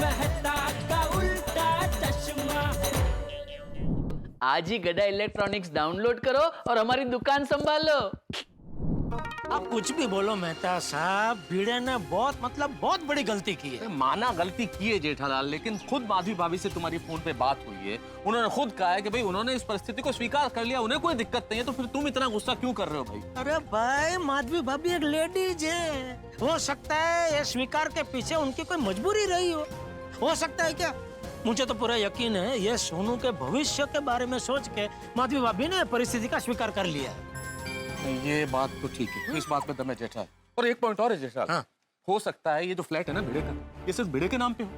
मेहता का उल्टा चश्मा। आज ही गड्ढा इलेक्ट्रॉनिक्स डाउनलोड करो और हमारी दुकान संभालो। आप कुछ भी बोलो मेहता साहब, भिड़े ने बहुत बड़ी गलती की है। माना गलती की है जेठालाल, लेकिन खुद माधवी भाभी से तुम्हारी फोन पे बात हुई है, उन्होंने खुद कहा है कि भाई उन्होंने इस परिस्थिति को स्वीकार कर लिया, उन्हें कोई दिक्कत नहीं है, तो फिर तुम इतना गुस्सा क्यों कर रहे हो भाई? अरे भाई, माधवी भाभी एक लेडीज है, हो सकता है ये स्वीकार के पीछे उनकी कोई मजबूरी रही हो सकता है क्या? मुझे तो पूरा यकीन है ये सोनू के भविष्य के बारे में सोच के माधवी भाभी ने परिस्थिति का स्वीकार कर लिया। ये बात तो ठीक है, इस बात पे दम है जेठा। और एक पॉइंट और है जेठा, हाँ। हो सकता है ये जो फ्लैट है ना भिड़े का, ये सिर्फ भिड़े के नाम पे हो,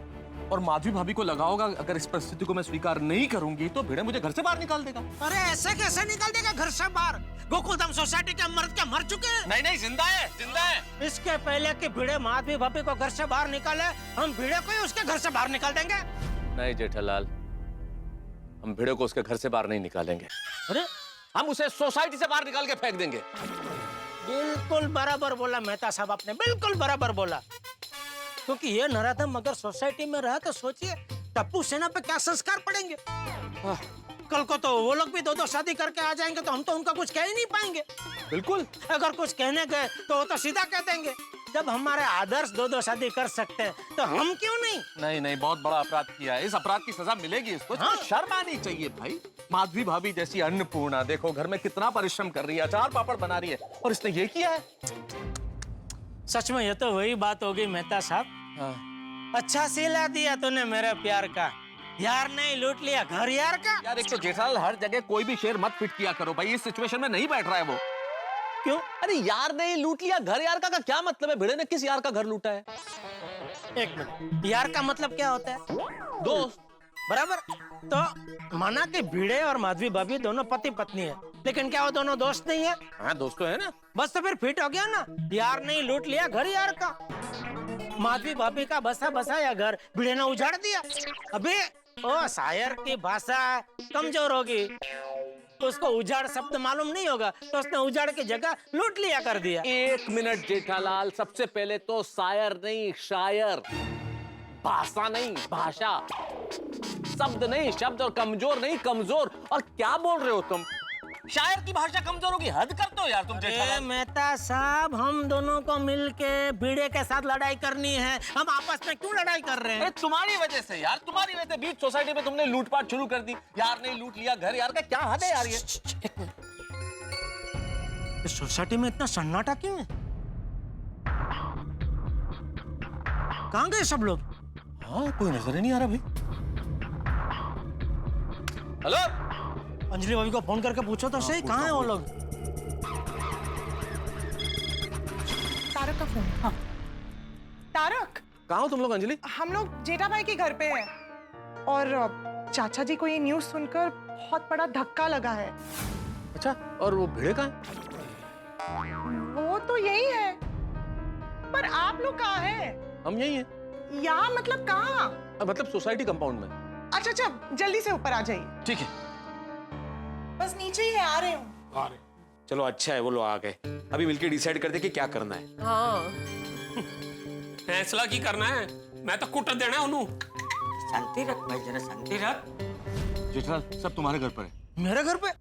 और माधवी भाभी को लगा होगा अगर इस परिस्थिति को मैं स्वीकार नहीं करूंगी तो भिड़े मुझे घर से बाहर निकाल देगा। अरे ऐसे कैसे निकाल देगा घर से बाहर? गोकुलधाम सोसाइटी के मर्द क्या मर चुके हैं? नहीं जिंदा है, जिंदा है। इसके पहले कि भिड़े माधवी भाभी को घर से बाहर निकाले, हम भिड़े को ही उसके घर से बाहर निकाल देंगे। नहीं जेठालाल, हम भिड़े को उसके घर से बाहर नहीं निकालेंगे। अरे हम उसे सोसाइटी से बाहर निकाल के फेंक देंगे। बिल्कुल बराबर बोला मेहता साहब, आपने बिल्कुल बराबर बोला। क्योंकि ये नराधम अगर सोसाइटी में रहा तो सोचिए टप्पू सेना पे क्या संस्कार पड़ेंगे। कल को तो वो लोग भी दो शादी करके आ जाएंगे तो हम तो उनका कुछ कह ही नहीं पाएंगे। बिल्कुल, अगर कुछ कहने गए तो वो तो सीधा कह देंगे जब हमारे आदर्श दो शादी कर सकते हैं तो हम क्यों नहीं? नहीं, बहुत बड़ा अपराध किया है, इस अपराध की सजा मिलेगी इसको। हाँ। शर्म आनी चाहिए भाई। माधवी भाभी जैसी अन्नपूर्णा देखो घर में कितना परिश्रम कर रही है, अचार पापड़ बना रही है, और इसने ये किया है। सच में ये तो वही बात होगी मेहता साहब। हाँ। अच्छा सिला दिया तूने मेरे प्यार का, यार नहीं लूट लिया घर यार का। यार एक तो जेठालाल, हर जगह कोई भी शेर मत फिट किया करो भाई, इस सिचुएशन में नहीं बैठ रहा है वो। क्यों? अरे यार नहीं लूट लिया घर यार का क्या मतलब है? भिड़े ने किस यार का घर लूटा है? एक मिनट, यार का मतलब क्या होता है? दोस्त। बराबर। तो माना कि भिड़े और माधवी भाभी दोनों पति पत्नी है, लेकिन क्या वो दोनों दोस्त नहीं है? हाँ दोस्त तो है ना। बस तो फिर फिट हो गया ना, यार नहीं लूट लिया घर यार का। माधवी भाभी का बसा या घर भिड़े ने उजाड़ दिया। अबे ओ शायर की भाषा कमजोर होगी, उसको उजाड़ शब्द मालूम नहीं होगा तो उसने उजाड़ की जगह लूट लिया कर दिया। एक मिनट जेठालाल, सबसे पहले तो शायर नहीं शायर, भाषा नहीं भाषा, शब्द नहीं शब्द, और कमजोर नहीं कमजोर। और क्या बोल रहे हो तुम? शायर की भाषा कमजोर होगी, हद करते हो यार तुम जेठालाल। मेहता साहब, हम दोनों को मिलके भिड़े के साथ लड़ाई करनी है, हम आपस में क्यों लड़ाई कर रहे हैं? तुम्हारी वजह से यार, तुम्हारी वजह से बीच सोसाइटी में तुमने लूटपाट शुरू कर दी। यार नहीं लूट लिया घर यार का, क्या हद है यार ये? इस सोसाइटी में इतना सन्नाटा क्यों है? कहाँ गए सब लोग? हाँ कोई नजर ही नहीं आ रहा भाई। हेलो, अंजलि भाभी को फोन करके पूछो तो सही, कहाँ हैं वो लोग? तारक का फोन। हाँ तारक, कहाँ हो तुम लोग? अंजलि, हम लोग जेठा भाई के घर पे हैं और चाचा जी को ये न्यूज़ सुनकर बहुत बड़ा धक्का लगा है। अच्छा, और वो भिड़े कहाँ है? वो तो यही है, पर आप लोग कहाँ हैं? हम यही हैं। यहाँ मतलब कहाँ? मतलब सोसाइटी कंपाउंड में। अच्छा, जल्दी से ऊपर आ जाइए। ठीक है, बस नीचे ही है, आ रहे हूँ। चलो अच्छा है वो लोग आ गए, अभी मिलके डिसाइड करते कि क्या करना है। हाँ फैसला की करना है, मैं तो कुट देना है उन्हों। शांति रख भाई, जरा शांति रख। जेठालाल सब तुम्हारे घर पर है। मेरे घर पे?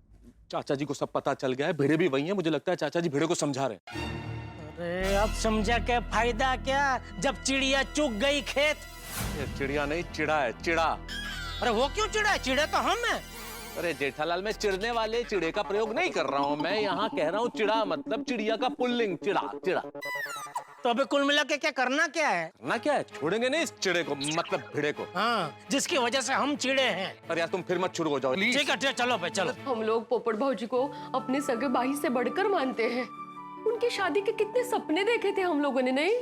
चाचा जी को सब पता चल गया है, भिड़े भी वही है, मुझे लगता है चाचा जी भिड़े को समझा रहे हैं। अरे अब समझा के फायदा क्या, जब चिड़िया चुग गई खेत। ये चिड़िया नहीं चिड़ा है, चिड़ा। अरे वो क्यों चिड़ा है? चिड़े तो हम हैं। अरे जेठालाल, मैं चिड़ने वाले चिड़े का प्रयोग नहीं कर रहा हूँ, मैं यहाँ कह रहा हूँ चिड़ा मतलब चिड़िया का पुल्लिंग, चिड़ा चिड़ा। तो अबे कुल मिला के क्या करना क्या है? करना क्या है? छोड़ेंगे नहीं इस चिड़े को, मतलब भिड़े को। हाँ, जिसकी वजह से हम चिड़े हैं। अरे यार तुम फिर मत शुरू हो जाओ प्लीज। ठीक है चलो भाई चलो। हम लोग पोपट भाजी को अपने सगे भाई से बढ़कर मानते हैं। उनकी शादी के कितने सपने देखे थे हम लोगों ने, नहीं?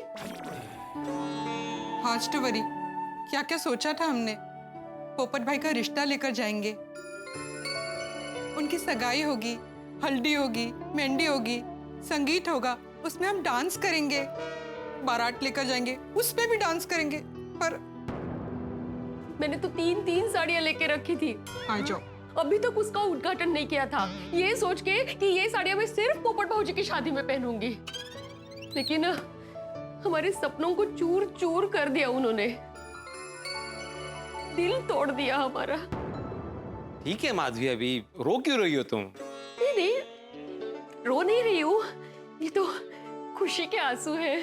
हाँ स्टोरी, क्या क्या सोचा था हमने। पोपट भाई का रिश्ता लेकर जाएंगे, उनकी सगाई होगी, हल्दी होगी, मेहंदी होगी, संगीत होगा, उसमें हम डांस करेंगे, बारात लेकर जाएंगे, उसमें भी डांस करेंगे। पर मैंने तो 3 साड़ियां लेके रखी थी। आ जाओ। अभी तक उसका उद्घाटन नहीं किया था, ये सोच के कि ये साड़ियां मैं सिर्फ पोपट भाजी की शादी में पहनूंगी। लेकिन हमारे सपनों को चूर चूर कर दिया उन्होंने। दिल तोड़ दिया हमारा। ठीक है माधवी, अभी रो क्यों रही हो तुम? नहीं नहीं, रो नहीं रही हूँ, ये तो खुशी के आंसू हैं।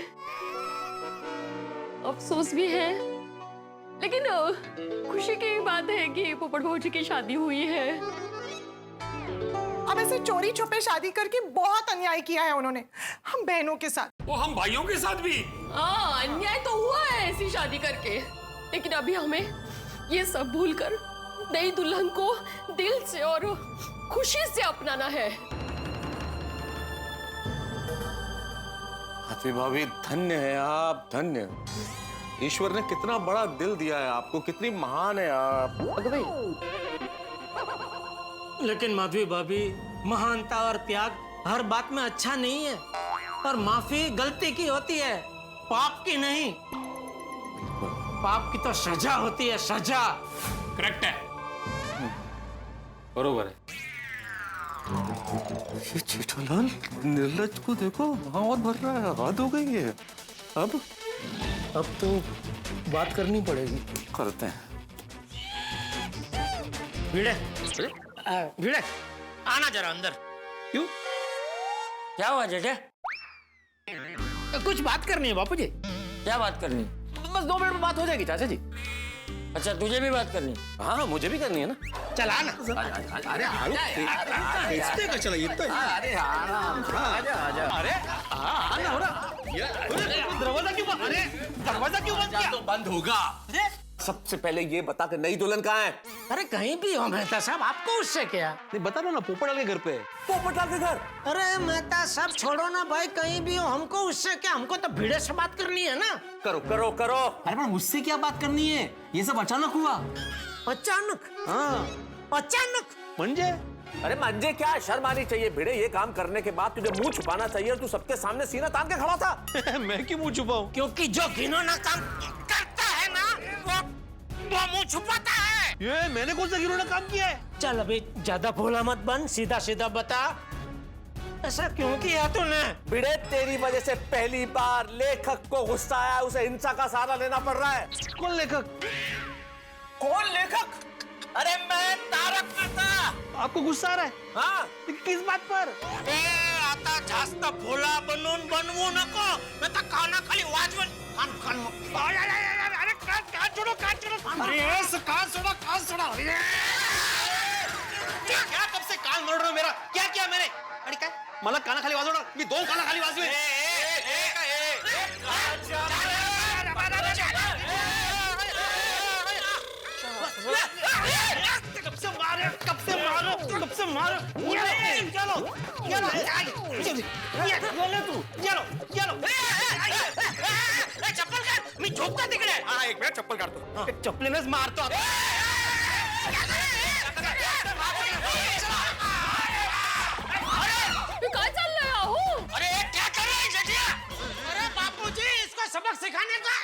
अफसोस भी है, लेकिन खुशी की बात है कि पोपट भौजी की शादी हुई है। अब ऐसे चोरी छुपे शादी करके बहुत अन्याय किया है उन्होंने हम बहनों के साथ। वो हम भाइयों के साथ भी। हाँ, अन्याय तो हुआ है ऐसी शादी करके, लेकिन अभी हमें ये सब भूलकर नई दुल्हन को दिल से और खुशी से अपनाना है। हाथी भाभी, धन्य है आप, धन्य। ईश्वर ने कितना बड़ा दिल दिया है आपको, कितनी महान है आप। लेकिन माधवी भाभी, महानता और त्याग हर बात में अच्छा नहीं है, और माफी गलती की होती है, पाप की नहीं। पाप की तो सजा होती है, सजा। करेक्ट है। बरोबर है। ये जेठालाल निर्लज को देखो, वहां और भर रहा है, हद हो गई है। अब तो बात करनी पड़ेगी। करते हैं। भिड़े, भिड़े, आना जरा अंदर। क्यों? क्या हुआ जेठे? कुछ बात करनी है बापू जी। क्या बात करनी? बस 2 मिनट में बात हो जाएगी चाचा जी। अच्छा, तुझे भी बात करनी? हाँ, मुझे भी करनी है ना। चला ना। अरे खींचते का चला, ये तो अरे आराम से, आजा। अरे आना हो रहा। दरवाजा क्यों बंद? अरे दरवाजा क्यों बंद किया? तो बंद होगा। सबसे पहले ये बता कि नई दुल्हन कहाँ है? अरे कहीं भी हो मेहता साहब, आपको उससे क्या? नहीं, बता दो ना, पोपटलाल के घर पे। पोपटलाल के घर? अरे मेहता साहब छोड़ो ना भाई, कहीं भी हो, हमको उससे क्या? हमको तो भिड़े से बात करनी है ना। करो करो करो। अरे पर मुझसे क्या बात करनी है? ये सब अचानक हुआ। अचानक? हाँ, अचानक? मंजे। अरे मंजे क्या, शर्म आनी चाहिए भिड़े। ये काम करने के बाद तुझे मुंह छुपाना चाहिए, और तू सबके सामने सीना तान के खड़ा था। मैं क्यों मुंह छुपाऊं? क्योंकि जो घिनौना काम करता है ना, वो मुंह छुपाता है। ये मैंने कौन सा घिनौना काम किया है? चल अभी ज्यादा भोला मत बन, सीधा सीधा बता, ऐसा क्यों किया तूने? भिड़े, तेरी वजह से पहली बार लेखक को गुस्सा आया, उसे हिंसा का सहारा लेना पड़ रहा है। कौन लेखक? कौन लेखक? अरे मैं तारक मेहता। आपको गुस्सा आ रहा है? हाँ, लेकिन किस बात पर? आता जास्त भोला बनून बनवू नको, मैं तो काना खाली वाजवून कान अरे कान छोड़ो, कान छोड़ो। अरे कान छोड़ो, कान छोड़ो। क्या कब से कान मोड़ रहे हो मेरा? क्या किया मैंने? अरे काय मला काना खाली वाजवणार? मी 2 काना खाली वाजवे। कब से मारो चलो चप्पल काढ, मी झोपता तिकडे। हाँ, एक मिनट, चप्पल काढतो। हाँ। चप्पलेनच मारतो आता। काय चाललंय अहो? अरे क्या कर रहे हैं जेठिया? अरे बापूजी, इसको सबक सिखाने का।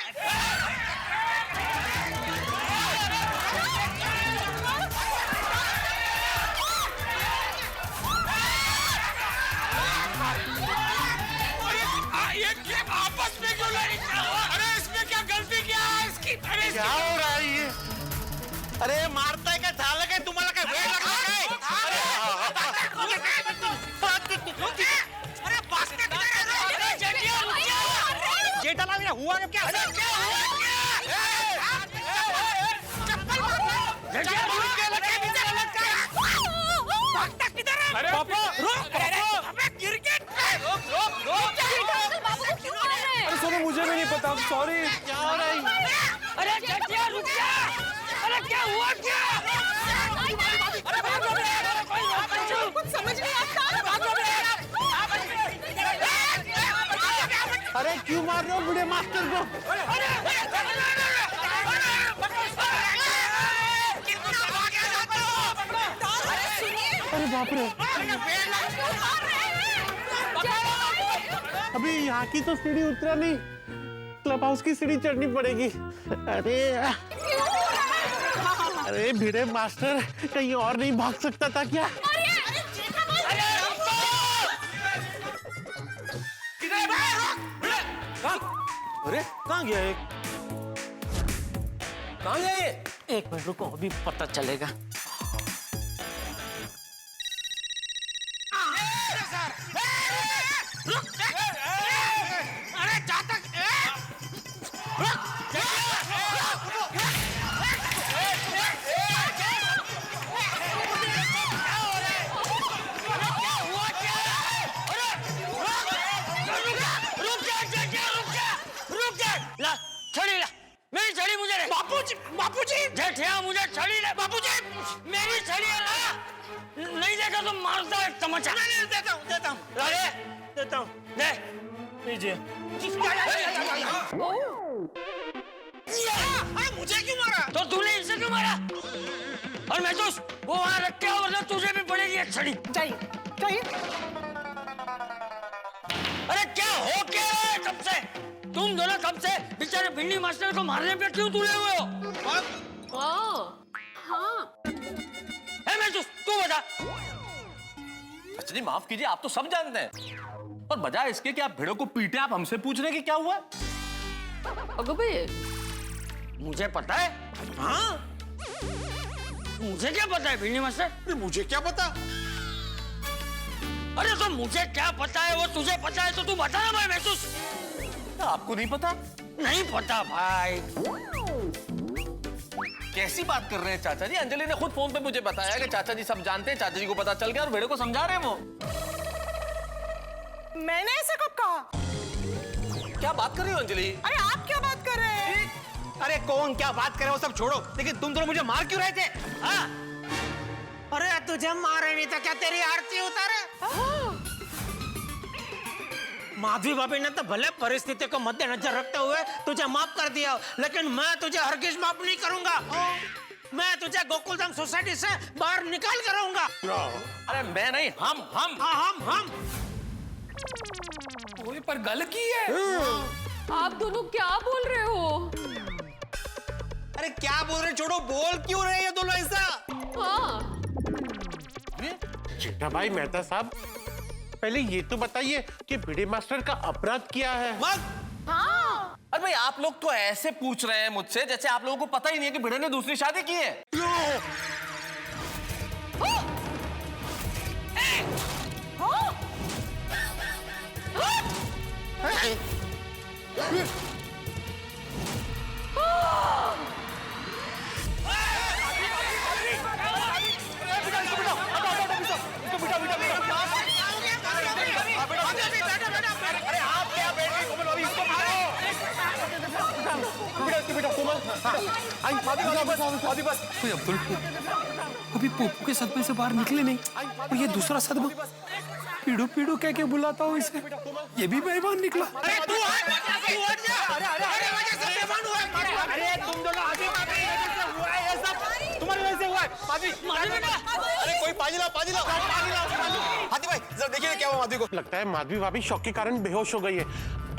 आपस में क्यों लड़ी? अरे इसमें क्या गलती क्या है इसकी? अरे क्या हो रहा है ये? अरे मारताय काय, झालं काय तुम्हाला? काय वेळ लागला काय? अरे बास्केट किधर है? अरे जेठिया जेठालाल, हुआ क्या? अरे क्या हुआ क्या? चप्पल मारना जेठिया, लगे नीचे अलग का भागता किधर है? अरे पापा रुक, अबे क्रिकेट रोक। अरे सोनू, मुझे भी नहीं पता, सॉरी। क्या हो रहा है? अरे जेठिया रुक जा। अरे क्या हुआ क्या? अरे भागो बे, कुछ समझ नहीं आता। भागो बे। अरे क्यों मार रहे हो बूढ़े मास्टर को? कितना भागे जाते हो? अरे बाप रे, अभी यहाँ की तो सीढ़ी उतरा नहीं, क्लब हाउस की सीढ़ी चढ़नी पड़ेगी। अरे भिड़े मास्टर, कहीं और नहीं भाग सकता था क्या? अरे कहाँ गया एक? कहाँ गया ये? एक मिनट रुको, अभी पता चलेगा। अरे जाता ला छड़ी ला, मेरी छड़ी मुझे दे। बापूजी जेठिया मुझे छड़ी दे। बापूजी मेरी छड़ी है ला, नहीं देगा तो मारता है तमाचा। नहीं देता हूँ देता हूँ दे लीजिए। मुझे क्यों मारा? तो तूने इसे क्यों मारा? और मैं तो वो वहाँ रख के वरना तुझे भी पड़ेगी एक छड़ी। चाहिए अरे क्या हो क्या है कब से? तुम दोनों कब से बेचारे भिंडी मास्टर को मारने पे क्यों तुले हुए हो? तू बता। अच्छा जी माफ कीजिए, आप तो सब जानते हैं, और बजाय इसके कि आप भिड़ों को पीटे आप हमसे पूछ रहे हैं कि क्या हुआ? अगो भाई मुझे पता है। हाँ मुझे क्या पता है भिंडी मास्टर? मुझे क्या पता? अरे तो मुझे क्या पता है वो तुझे पता है तो तू बता ना भाई। महसूस आपको नहीं पता? नहीं पता भाई। कैसी बात कर रहे हैं चाचा जी? अंजलि ने खुद फोन पे मुझे बताया कि चाचा जी सब जानते हैं, चाचा जी को पता चल गया और भेड़ों को समझा रहे हैं वो। मैंने ऐसा कब कहा? क्या बात कर रही हो अंजलि? अरे आप क्या बात कर रहे हैं? अरे कौन क्या बात करे वो सब छोड़ो, लेकिन तुम दोनों मुझे मार क्यों रहे थे? हाँ? अरे तुझे मारे नहीं था क्या तेरी आरती उतारे? माधवी भाभी ने तो भले परिस्थिति को मद्देनजर रखते हुए तुझे माफ कर दिया, लेकिन मैं तुझे हरगिज माफ नहीं करूंगा। मैं तुझे गोकुलधाम सोसाइटी से बाहर निकाल कर रहूंगा। अरे मैं नहीं, हम। पर गल की है। आप दोनों क्या बोल रहे हो? अरे क्या बोल रहे, छोड़ो, बोल क्यों रहे ये दोनों ऐसा? हाँ चिट्टा भाई मेहता साहब, पहले ये तो बताइए कि भिड़े मास्टर का अपराध क्या है? हाँ अरे भाई आप लोग तो ऐसे पूछ रहे हैं मुझसे जैसे आप लोगों को पता ही नहीं है कि भिड़े ने दूसरी शादी की है। अब्दुल अभी पोपू के सदमे से बाहर निकले नहीं, और ये दूसरा सदमा पीड़ू पीड़ू कह के बुलाता हूँ इसे, ये भी बेईमान निकला। अरे तू अरे तुम दोनों आगे हुआ है ये सब तुम्हारी वजह से हुआ है। अरे कोई पानी लाओ। हाथी भाई जरा देखिए क्या हुआ माधवी को। लगता है माधवी भाभी शौक के कारण बेहोश हो गई है।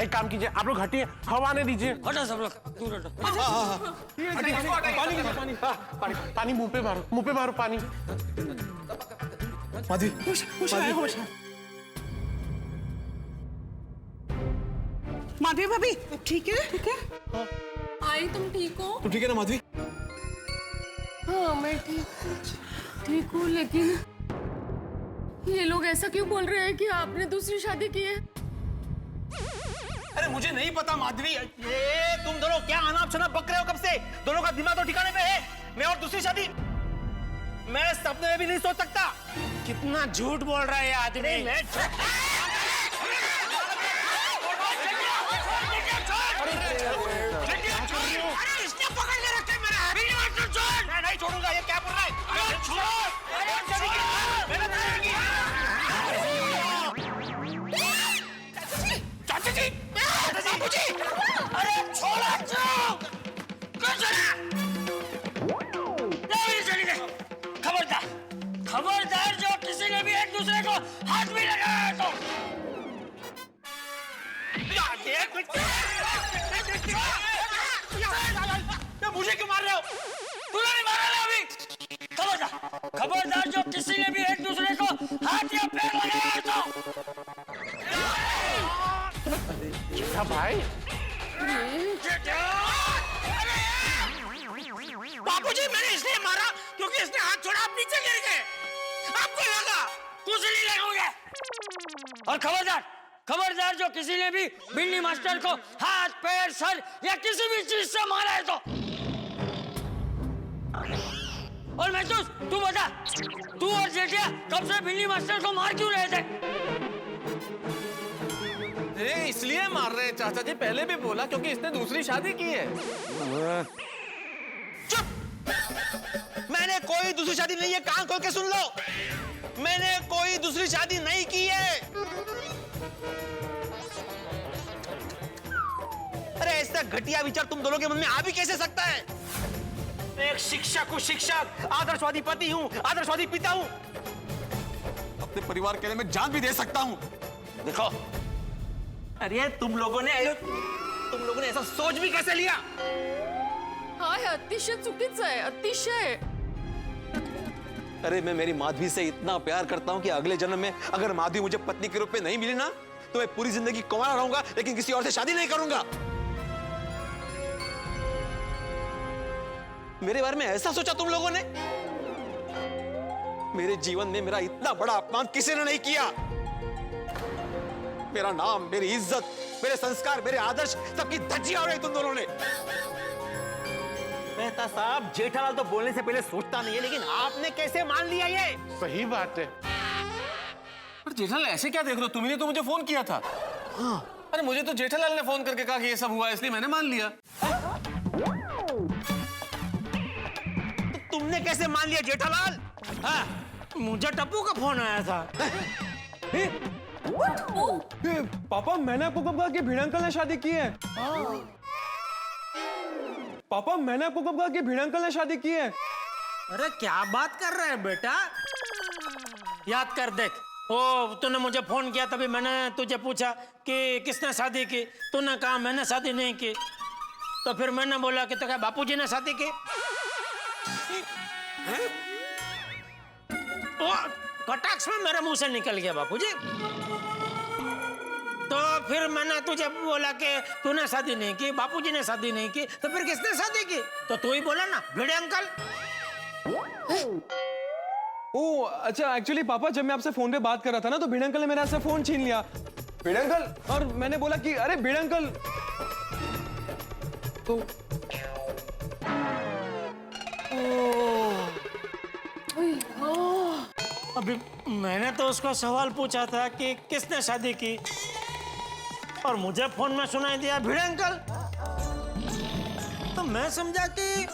एक काम कीजिए, आप लोग हटिए, हवा आने दीजिए। हटो सब लोग दूर हटो। पानी मुंह पे मारो पानी। माधवी माधवी भाभी ठीक है? आई तुम ठीक हो? तू ठीक है ना माधवी? हाँ मैं ठीक हूँ, लेकिन ये लोग ऐसा क्यों बोल रहे हैं कि आपने दूसरी शादी की है? अरे मुझे नहीं पता माधवी, ये तुम दोनों क्या अनाप शनाप बक रहे हो कब से? दोनों का दिमाग तो ठिकाने पे है। मैं और दूसरी शादी मैं सपने में भी नहीं सोच सकता। कितना झूठ बोल रहा है ये आदमी। इसने पकड़ के रखे मेरा। मैं नहीं छोड़ूंगा, ये क्या बोल रहा है? चाचा जी, बाबूजी, अरे छोड़ा खबरदार जो किसी ने भी एक दूसरे को हाथ भी लगाया तो मुझे क्यों मार रहे हो? तूने नहीं मारा ना अभी। खबरदार जो किसी ने भी एक दूसरे को हाथ या पैर लगाया तो चिट्टा भाई इसलिए मारा क्योंकि इसने हाथ छोड़ा, आप नीचे गिर गए। आपको लगा कुछ नहीं लगोगे। और खबरदार, खबरदार, जो किसी ने भी बिल्ली मास्टर को हाथ, पैर, सर या किसी भी चीज से मारा है तो। और महसूस, तू बता, तू और जेठिया कब से बिल्ली मास्टर को मार क्यों रहे थे? इसलिए मार रहे हैं चाचा जी, पहले भी बोला क्योंकि इसने दूसरी शादी की है। चुप! मैंने कोई दूसरी शादी नहीं है, कान खोल के सुन लो। मैंने कोई दूसरी शादी नहीं की है। अरे ऐसा घटिया विचार तुम दोनों के मन में आ भी कैसे सकता है? मैं एक शिक्षक हूँ, शिक्षक, आदर्शवादी पति हूँ, आदर्शवादी पिता हूँ। अपने परिवार के लिए मैं जान भी दे सकता हूँ। देखो, अरे तुम लोगों ने ऐसा सोच भी कैसे लिया? हाँ, हे अतिशय चुकीचं आहे, अतिशय। अरे मैं मेरी माधवी से इतना प्यार करता हूँ कि अगले जन्म में अगर माधवी मुझे पत्नी के रूप में नहीं मिली ना, तो मैं पूरी जिंदगी कुंवारा रहूंगा, लेकिन किसी और से शादी नहीं करूंगा। मेरे बारे में ऐसा सोचा तुम लोगों ने? मेरे जीवन में मेरा इतना बड़ा अपमान किसी ने नहीं किया। मेरा नाम, मेरी इज्जत, मेरे संस्कार, मेरे आदर्श सबकी धज्जियां उड़ाई तुम दोनों ने। मेहता साहब, जेठालाल तो बोलने से पहले सोचता नहीं है, लेकिन आपने कैसे मान लिया ये? सही बात है। पर जेठालाल ऐसे क्या देख रहे हो? तुमने तो मुझे फोन किया था। हाँ। अरे मुझे तो जेठालाल ने फोन करके कहा कि ये सब हुआ, इसलिए मैंने मान लिया। तो तुमने कैसे मान लिया जेठालाल? हाँ, मुझे टप्पू का फोन आया था। पापा, मैंने आपको कब कहा कि भिड़े अंकल ने शादी की है? पापा, मैंने आपको कब कहा कि भिड़े अंकल ने शादी की है? अरे क्या बात कर रहे हैं बेटा? याद कर देख, ओ तूने मुझे फोन किया, तभी मैंने तुझे पूछा कि किसने शादी की। तूने कहा मैंने शादी नहीं की। तो फिर मैंने बोला कि तो क्या बापूजी ने शादी की? ओ कटाक्ष में मेरे मुंह से निकल गया बापूजी। तो फिर मैंने तुझे बोला कि तूने शादी नहीं की, बापूजी ने शादी नहीं की, तो फिर किसने शादी की? तो तू ही बोला ना, भिड़े अंकल। ओ अच्छा, एक्चुअली पापा, जब मैं आपसे फोन पे बात कर रहा था ना, तो भिड़े अंकल ने मेरे हाथ से फोन छीन लिया। भिड़े अंकल, और मैंने बोला कि अरे भिड़े अंकल, तो अभी मैंने तो उसको सवाल पूछा था कि किसने शादी की, और मुझे फोन में सुनाई दिया भिड़े अंकल। तो मैं समझा कि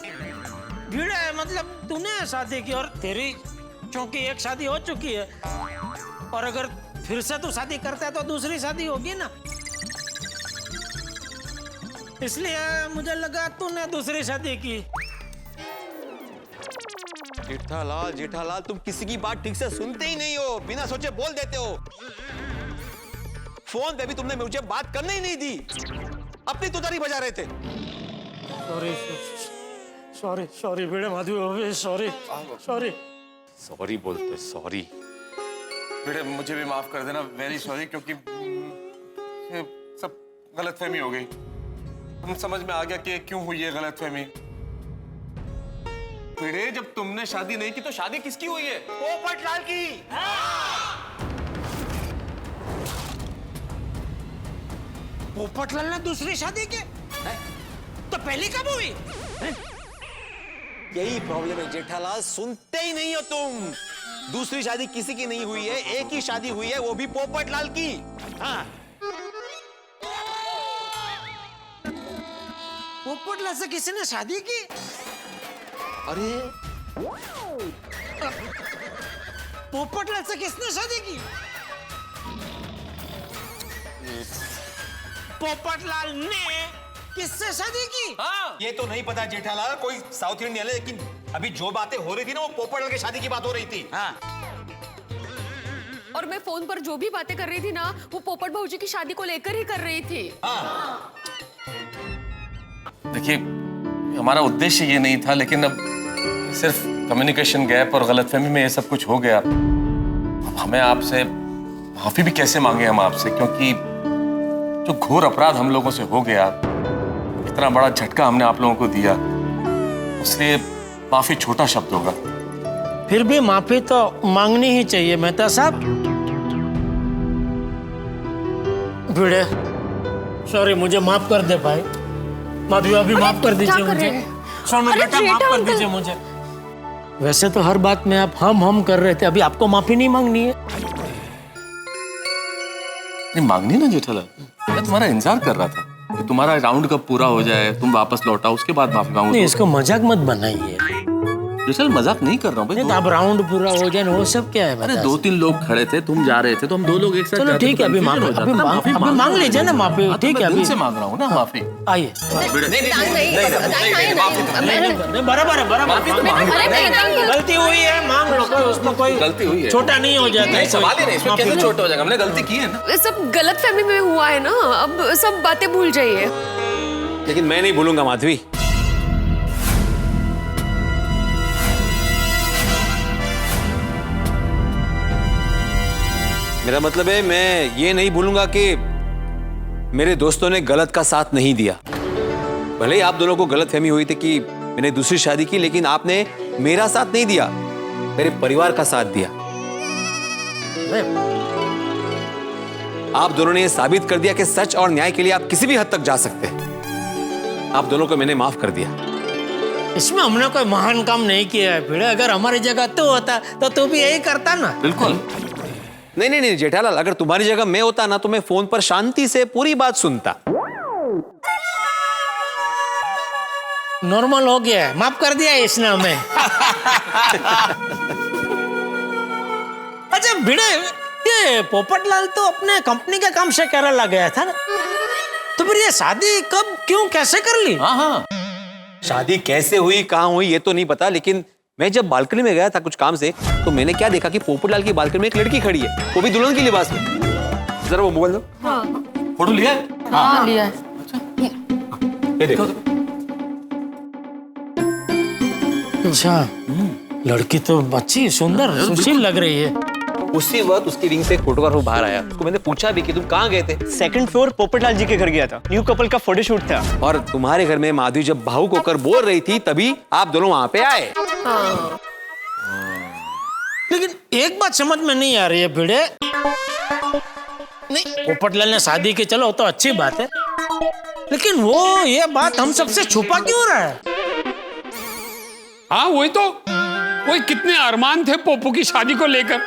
भिड़े मतलब तूने शादी की, और तेरी क्योंकि एक शादी हो चुकी है, और अगर फिर से तू शादी करता है तो दूसरी शादी होगी ना, इसलिए मुझे लगा तूने दूसरी शादी की। जेठालाल, जेठालाल, तुम किसी की बात ठीक से सुनते ही नहीं हो, बिना सोचे बोल देते हो। फोन पे भी तुमने मुझे बात करने ही नहीं दी, अपनी तुतारी बजा रहे थे। सॉरी सॉरी सॉरी भिड़े माधवी, सॉरी सॉरी सॉरी बोलते, सॉरी। बेटे मुझे भी माफ कर देना, वेरी सॉरी, क्योंकि ये सब गलतफहमी हो गई। हम समझ में आ गया कि क्यों हुई है गलतफहमी। बेटे जब तुमने शादी नहीं की तो शादी किसकी हुई है? पोपटलाल की। पोपटलाल ने दूसरी शादी की? तो पहली कब हुई? यही प्रॉब्लम है जेठालाल, सुनते ही नहीं हो तुम। दूसरी शादी किसी की नहीं हुई है, एक ही शादी हुई है, वो भी पोपटलाल की। हाँ। पोपटलाल से किसी ने शादी की? अरे पोपटलाल से किसने शादी की? पोपटलाल ने किससे शादी की? हाँ। ये तो नहीं पता जेठालाल, कोई साउथ इंडियन है, लेकिन अभी जो बातें हो रही थी ना, वो पोपटलाल की शादी की बात हो रही थी। हाँ। और मैं फोन पर जो भी बातें कर रही थी ना, वो पोपट भाऊजी की शादी को लेकर ही कर रही थी। हाँ। देखिए हमारा उद्देश्य ये नहीं था, लेकिन अब सिर्फ कम्युनिकेशन गैप और गलतफहमी में ये सब कुछ हो गया। अब हमें आपसे माफी भी कैसे मांगे हम आपसे, क्योंकि जो घोर अपराध हम लोगों से हो गया, इतना बड़ा झटका हमने आप लोगों को दिया, इसलिए माफी छोटा शब्द होगा। फिर भी माफी तो मांगनी ही चाहिए मेहता साहब। भिड़े, सॉरी, मुझे माफ कर दे भाई। माफी अभी माफ कर दीजिए मुझे। सोनू बेटा माफ कर दीजिए मुझे। वैसे तो हर बात में आप हम कर रहे थे, अभी आपको माफी नहीं मांगनी है? नहीं मांगनी ना जेठालाल, मैं तुम्हारा इंतजार कर रहा था कि तुम्हारा राउंड कब पूरा हो जाए, तुम वापस लौटाओ, उसके बाद माफी मांगो। नहीं, इसको मजाक मत बनाइए। जेठालाल मजाक नहीं कर रहा हूँ भाई। अब राउंड पूरा हो जाए, वो सब क्या है? अरे 2-3 लोग खड़े थे, तुम जा रहे थे, तो हम 2 लोग एक साथ। चलो ठीक है, अभी मांग लीजिए ना माफी। ठीक है, अभी से मांग रहा हूँ ना माफी। आइए। बराबर है, गलती हुई है, मांग लो। उसमें कोई गलती हुई है, छोटा नहीं हो जाता है। सवाल ही नहीं, इसमें कैसे छोटा हो जाएगा? हमने गलती की है ना। सब गलतफहमी में हुआ है ना, अब सब बातें भूल जाइए। लेकिन मैं नहीं भूलूंगा माधवी। मेरा मतलब है, मैं ये नहीं भूलूंगा कि मेरे दोस्तों ने गलत का साथ नहीं दिया। भले ही आप दोनों को गलतफहमी हुई थी कि मैंने दूसरी शादी की, लेकिन आपने मेरा साथ नहीं दिया, मेरे परिवार का साथ दिया। आप दोनों ने ये साबित कर दिया कि सच और न्याय के लिए आप किसी भी हद तक जा सकते हैं। आप दोनों को मैंने माफ कर दिया। इसमें हमने कोई महान काम नहीं किया है भिड़े। अगर हमारी जगह तू होता तो तू भी यही करता ना। बिल्कुल। नहीं जेठालाल, अगर तुम्हारी जगह मैं होता ना तो मैं फोन पर शांति से पूरी बात सुनता। नॉर्मल हो गया है, माफ कर दिया इसने हमें। अच्छा भिड़े, ये पोपटलाल तो अपने कंपनी के काम से केरला गया था ना, तो फिर ये शादी कब, क्यों, कैसे कर ली? हाँ, शादी कैसे हुई, कहाँ हुई, ये तो नहीं पता, लेकिन मैं जब बालकनी में गया था कुछ काम से, तो मैंने क्या देखा कि पोपटलाल की बालकनी में एक लड़की खड़ी है, वो भी दुल्हन के लिबास में। जरा वो मोबाइल दो। हाँ। फोटो लिया है? हाँ, लिया है। ये देखो। अच्छा, लड़की तो अच्छी, सुंदर, सुशील लग रही है। उसी वक्त उसकी रिंग से एक फोटोग्राफर बाहर आया। उसको मैंने पूछा भी कि तुम कहाँ गए थे? सेकंड फ्लोर पोपटलाल जी के घर गया था, न्यू कपल का फोटोशूट था। और तुम्हारे घर में माधवी जब भावुक होकर बोल रही थी, तभी आप दोनों वहां पे आए। हाँ। लेकिन एक बात समझ में नहीं आ रही है भिड़े। नहीं, पोपटलाल ने शादी की, चलो तो अच्छी बात है, लेकिन वो ये बात हम सबसे छुपा क्यों रहा है? हाँ वही कितने अरमान थे पोपू की शादी को लेकर।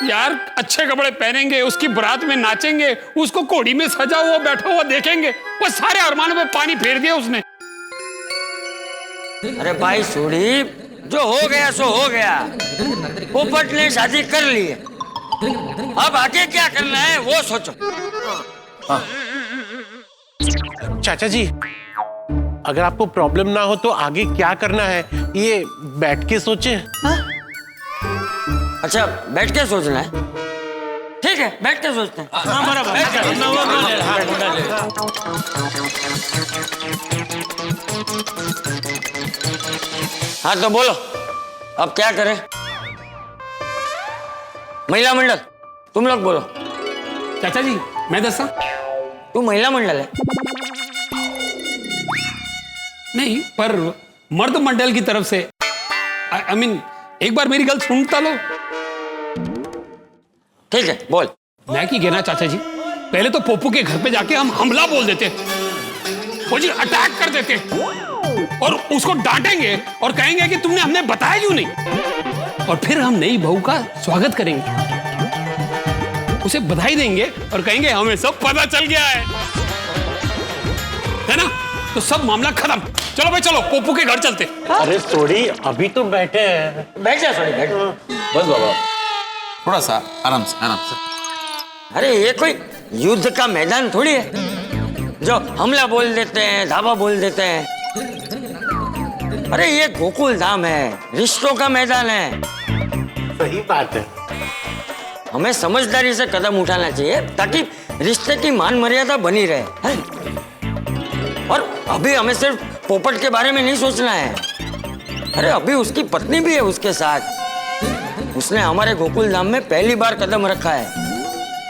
यार अच्छे कपड़े पहनेंगे, उसकी बारात में नाचेंगे, उसको कोड़ी में सजा हुआ बैठा हुआ देखेंगे, वो सारे अरमानों में पानी फेर दिया उसने। अरे भाई सोड़ी, जो हो गया सो हो गया। पोपट ने शादी कर ली है, अब आगे क्या करना है वो सोचो। चाचा जी, अगर आपको प्रॉब्लम ना हो तो आगे क्या करना है ये बैठ के सोचें। अच्छा बैठ के सोचना है, ठीक है बैठ के सोचते हैं। हाँ बराबर। हाँ तो बोलो अब क्या करें? महिला मंडल तुम लोग बोलो। चाचा जी मैं दसा। तू महिला मंडल है? नहीं, पर मर्द मंडल की तरफ से आई मीन एक बार मेरी गल सुनता लो। ठीक है बोल। मैं की कहना चाचा जी, पहले तो पोपू के घर पे जाके हम हमला बोल देते, वो जी अटैक कर देते और उसको डांटेंगे और कहेंगे कि तुमने हमने बताया क्यों नहीं, और फिर हम नई बहू का स्वागत करेंगे, उसे बधाई देंगे और कहेंगे हमें सब पता चल गया है ना, तो सब मामला खत्म। चलो भाई चलो पोपू के घर चलते। अरे सोड़ी, अभी तो बैठे हैं। बैठ जा सोड़ी, बैठ। बस बाबा, थोड़ा सा आराम से, आराम से। अरे ये कोई युद्ध का मैदान थोड़ी है जो हमला बोल देते हैं, धावा बोल देते हैं। अरे ये गोकुल धाम है, रिश्तों का मैदान है। सही बात है। हमें समझदारी से कदम उठाना चाहिए ताकि रिश्ते की मान मर्यादा बनी रहे है? और अभी हमें सिर्फ पोपट के बारे में नहीं सोचना है। अरे अभी उसकी पत्नी भी है उसके साथ, उसने हमारे गोकुल धाम में पहली बार कदम रखा है,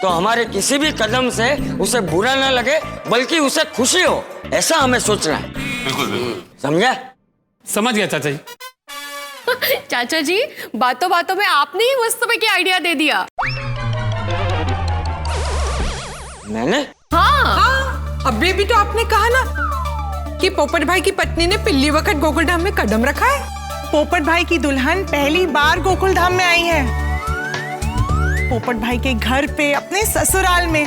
तो हमारे किसी भी कदम से उसे बुरा ना लगे बल्कि उसे खुशी हो, ऐसा हमें सोचना है। बिल्कुल बिल्कुल। समझा? समझ गया चाचा जी। चाचा जी, बातों बातों में आपने ही मस्त में क्या आइडिया दे दिया। मैंने? हाँ, अभी भी तो आपने कहा ना कि पोपट भाई की पत्नी ने पिल्ली वक्त गोकुलधाम में कदम रखा है। पोपट भाई की दुल्हन पहली बार गोकुलधाम में आई है, पोपट भाई के घर पे, अपने ससुराल में।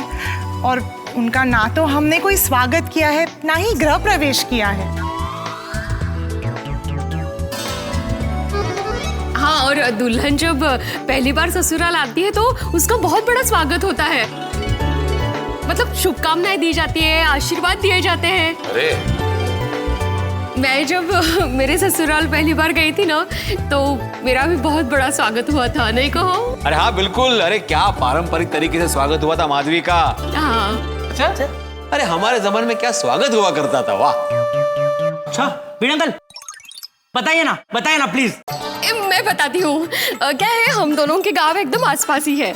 और उनका ना तो हमने कोई स्वागत किया है, ना ही गृह प्रवेश किया है। हाँ, और दुल्हन जब पहली बार ससुराल आती है तो उसका बहुत बड़ा स्वागत होता है। मतलब शुभकामनाएं दी जाती है, आशीर्वाद दिए जाते हैं। अरे मैं जब मेरे ससुराल पहली बार गई थी ना, तो मेरा भी बहुत बड़ा स्वागत हुआ था, नहीं कहो? अरे हाँ बिल्कुल, अरे क्या पारंपरिक तरीके से स्वागत हुआ था माधवी का। हाँ। अच्छा, अरे हमारे जमाने में क्या स्वागत हुआ करता था, वाह। अच्छा वीणा अंकल, बताइए ना प्लीज। मैं बताती हूँ। क्या है, हम दोनों के गांव एकदम आसपास ही है।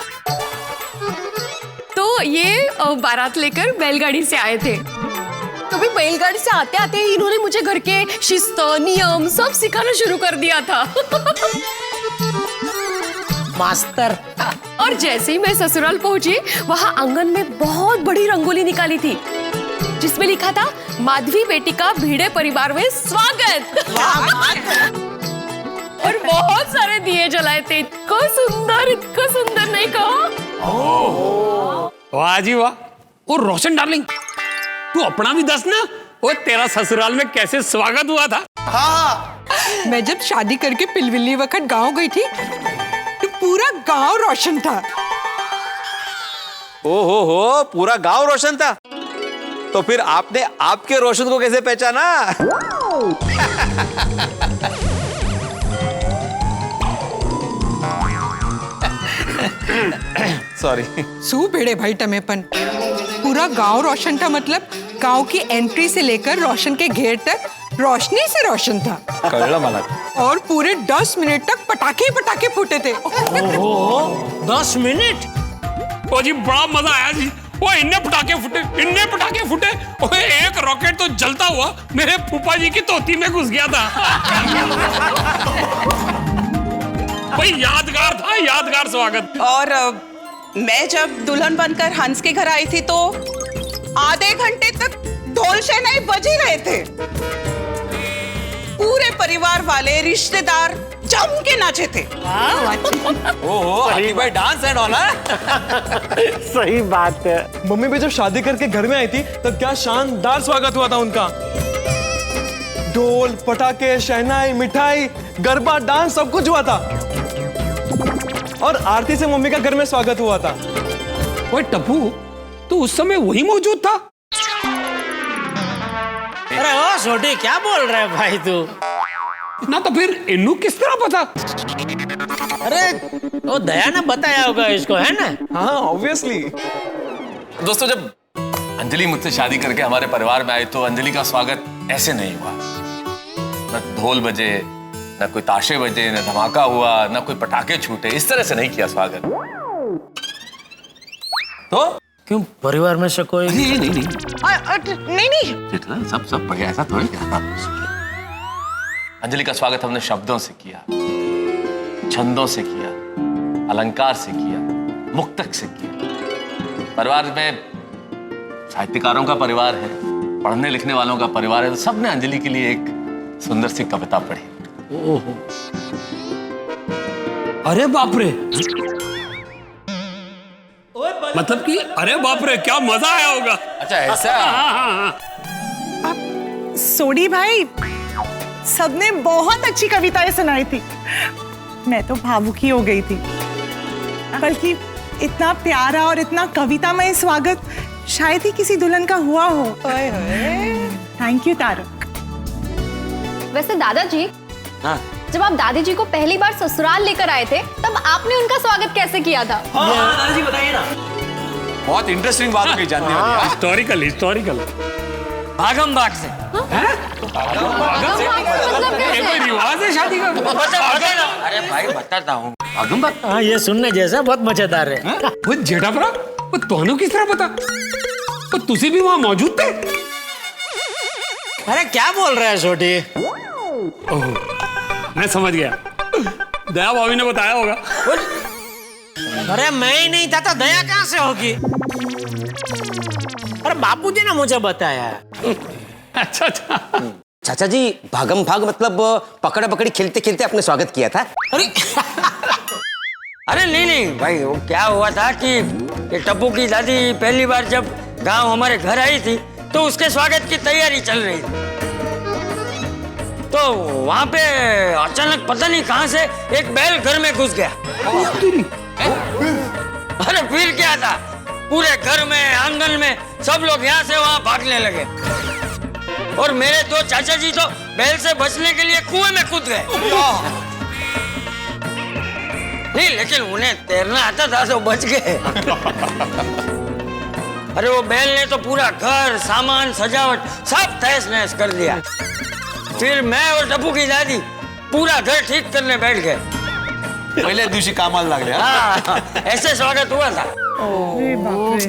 तो ये बारात लेकर बैलगाड़ी से आए थे। तो भी बैलगाड़ी से आते आते ही इन्होंने मुझे घर के शिस्त, नियम सब सिखाना शुरू कर दिया था। मास्टर। और जैसे ही मैं ससुराल पहुंची, वहां आंगन में बहुत बड़ी रंगोली निकाली थी, जिसमें लिखा था, माधवी बेटी का भिड़े परिवार में स्वागत। और बहुत सारे दिए जलाए थे। इतना सुंदर नहीं कहा? वाह जी वाह। और रोशन डार्लिंग, तू अपना भी दस ना, वो तेरा ससुराल में कैसे स्वागत हुआ था। हाँ, मैं जब शादी करके पिलविली वक्त गांव गई थी तो पूरा गांव रोशन था। हो, पूरा गांव रोशन था। तो फिर आपने आपके रोशन को कैसे पहचाना? सॉरी। सू बेड़े भाई टमेपन, पूरा गांव रोशन था। मतलब गांव की एंट्री से लेकर रोशन के घेर तक रोशनी से रोशन था। कळलं मला। और पूरे 10 मिनट तक पटाखे फूटे थे। 10 मिनट? ओ जी बड़ा मजा आया जी। वो इन्ने पटाखे फूटे। ओए एक रॉकेट तो जलता हुआ मेरे फूफा जी की तोती में घुस गया था। भाई यादगार स्वागत। और मैं जब दुल्हन बनकर हंस के घर आई थी तो आधे घंटे तक ढोल शहनाई बज ही रहे थे। पूरे परिवार वाले, रिश्तेदार जम के नाचे थे। ओहो, भाई डांस एंड ऑल। सही बात है। मम्मी भी जब शादी करके घर में आई थी तब क्या शानदार स्वागत हुआ था उनका। ढोल, पटाखे, शहनाई, मिठाई, गरबा, डांस सब कुछ हुआ था। और आरती से मम्मी का घर में स्वागत हुआ था। ओए टप्पू, तू उस समय वही मौजूद था? अरे ओ छोटी, क्या बोल रहा है भाई तू? ना तो फिर इन्नू किस तरह पता? अरे वो दया ने बताया होगा इसको, है ना? हाँ ऑब्वियसली। दोस्तों, जब अंजलि मुझसे शादी करके हमारे परिवार में आई तो अंजलि का स्वागत ऐसे नहीं हुआ। न ढोल बजे, न कोई ताशे बजे, न धमाका हुआ, न कोई पटाखे छूटे। इस तरह से नहीं किया स्वागत। तो क्यों, परिवार में से कोई? नहीं। सब बढ़िया, ऐसा थोड़ी। अंजलि का स्वागत हमने शब्दों से किया, छंदों से किया, अलंकार से किया, मुक्तक से किया। परिवार में साहित्यकारों का परिवार है, पढ़ने लिखने वालों का परिवार है, तो सबने अंजलि के लिए एक सुंदर सी कविता पढ़ी। ओहो, अरे बाप रे। मतलब कि अरे बाप रे, क्या मजा आया होगा। अच्छा ऐसा? हाँ। सोडी भाई, सबने बहुत अच्छी कविताएं सुनाई थी। मैं तो भावुकी हो गई थी। बल्कि इतना प्यारा और इतना कवितामय स्वागत शायद ही किसी दुल्हन का हुआ हो। Thank you Tarak. वैसे दादाजी, हाँ? जब आप दादी जी को पहली बार ससुराल लेकर आए थे तब आपने उनका स्वागत कैसे किया था? दादाजी बताइए ना। बहुत इंटरेस्टिंग बात होगी जानने वाली। हिस्टोरिकल। भागम भाग से। कोई रिवाज है शादी का? अरे भाई बताता हूँ। हाँ, ये सुनने जैसा बहुत मजेदार है। वो जेठापरा, वो तोहनु किस तरह पता? वो तुसी भी वहां मौजूद थे? अरे क्या बोल रहा है छोटी? ओह, मैं समझ गया, दया भाभी ने बताया होगा। अरे मैं ही नहीं था तो दया कहाँ से होगी? अरे बापूजी ने मुझे बताया। अच्छा अच्छा। चाचा जी भागम भाग मतलब पकड़ा पकड़ी खेलते खेलते आपने स्वागत किया था? अरे नहीं भाई, वो क्या हुआ था कि ये टप्पू की दादी पहली बार जब गांव हमारे घर आई थी तो उसके स्वागत की तैयारी चल रही थी। तो वहां पे अचानक पता नहीं कहां से एक बैल घर में घुस गया। अरे फिर क्या था, पूरे घर में आंगन में सब लोग यहाँ से वहां भागने लगे और मेरे दो चाचा जी तो बैल से बचने के लिए कुएं में कूद गए। नहीं, लेकिन उन्हें तैरना आता था तो बच गए। अरे वो बैल ने तो पूरा घर, सामान, सजावट सब तहस नहस कर दिया। फिर मैं और टप्पू की दादी पूरा घर ठीक करने बैठ गए। पहले दिवशी कामाला लागले। हाँ, ऐसे स्वागत हुआ था।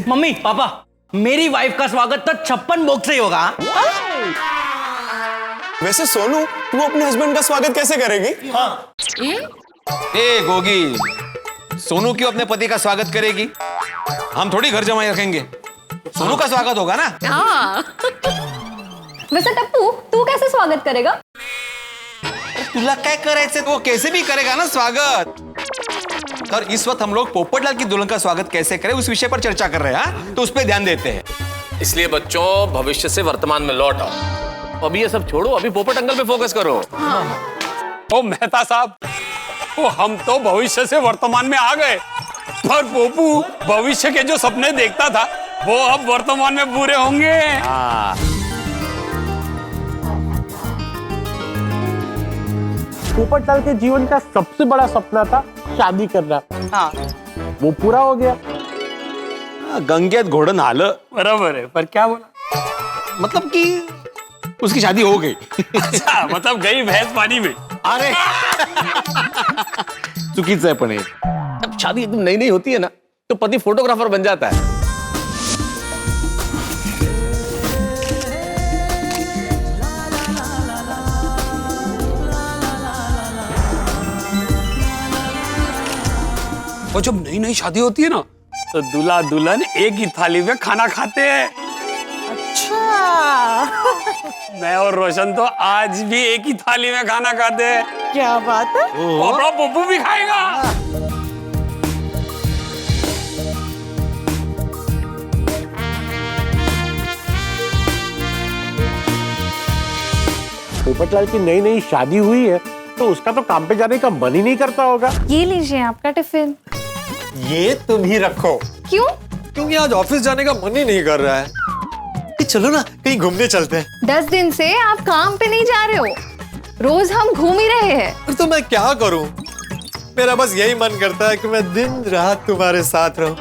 मम्मी पापा, मेरी वाइफ का स्वागत तो 56 भोग से ही होगा। वैसे सोनू, तू अपने हस्बैंड का स्वागत कैसे करेगी? हाँ। ए गोगी, सोनू क्यों अपने पति का स्वागत करेगी? हम थोड़ी घर जमाई रखेंगे, सोनू का स्वागत होगा ना। हाँ। वैसे टप्पू, तू कैसे स्वागत करेगा? तुला काय करायचं, वो कैसे भी करेगा ना स्वागत। और इस वक्त हम लोग पोपटलाल की दुल्हन का स्वागत कैसे करें उस विषय पर चर्चा कर रहे हैं, तो उस पर ध्यान देते हैं। इसलिए बच्चों, भविष्य से वर्तमान में लौट आओ। अभी ये सब छोड़ो, अभी पोपट अंकल पे फोकस करो। ओ मेहता साहब, वो हम तो भविष्य से वर्तमान में आ गए, पर पोपू भविष्य के जो सपने देखता था वो अब वर्तमान में पूरे होंगे। पोपटलाल के जीवन का सबसे बड़ा सपना था शादी करना। हाँ। वो पूरा हो गया। गंगेत घोड़न हाल, बराबर है, पर क्या बोला? मतलब कि उसकी शादी हो गई। अच्छा, मतलब गई भैंस पानी में। अरे चुकीचं आहे पण हे। अब शादी एकदम नई नई होती है ना, तो पति फोटोग्राफर बन जाता है। और जब नई नई शादी होती है ना, तो दूल्हा दुल्हन एक ही थाली में खाना खाते हैं। अच्छा। मैं और रोशन तो आज भी एक ही थाली में खाना खाते हैं। क्या बात है? अपना पप्पू भी खाएगा। पोपटलाल की नई नई शादी हुई है तो उसका तो काम पे जाने का मन ही नहीं करता होगा। ये लीजिए आपका टिफिन। ये तुम ही रखो। क्यों? क्योंकि आज ऑफिस जाने का मन ही नहीं कर रहा है। चलो ना कहीं घूमने चलते हैं। 10 दिन से आप काम पे नहीं जा रहे हो, रोज हम घूम ही रहे हैं। तो मैं क्या करूं? मेरा बस यही मन करता है कि मैं दिन रात तुम्हारे साथ रहूं,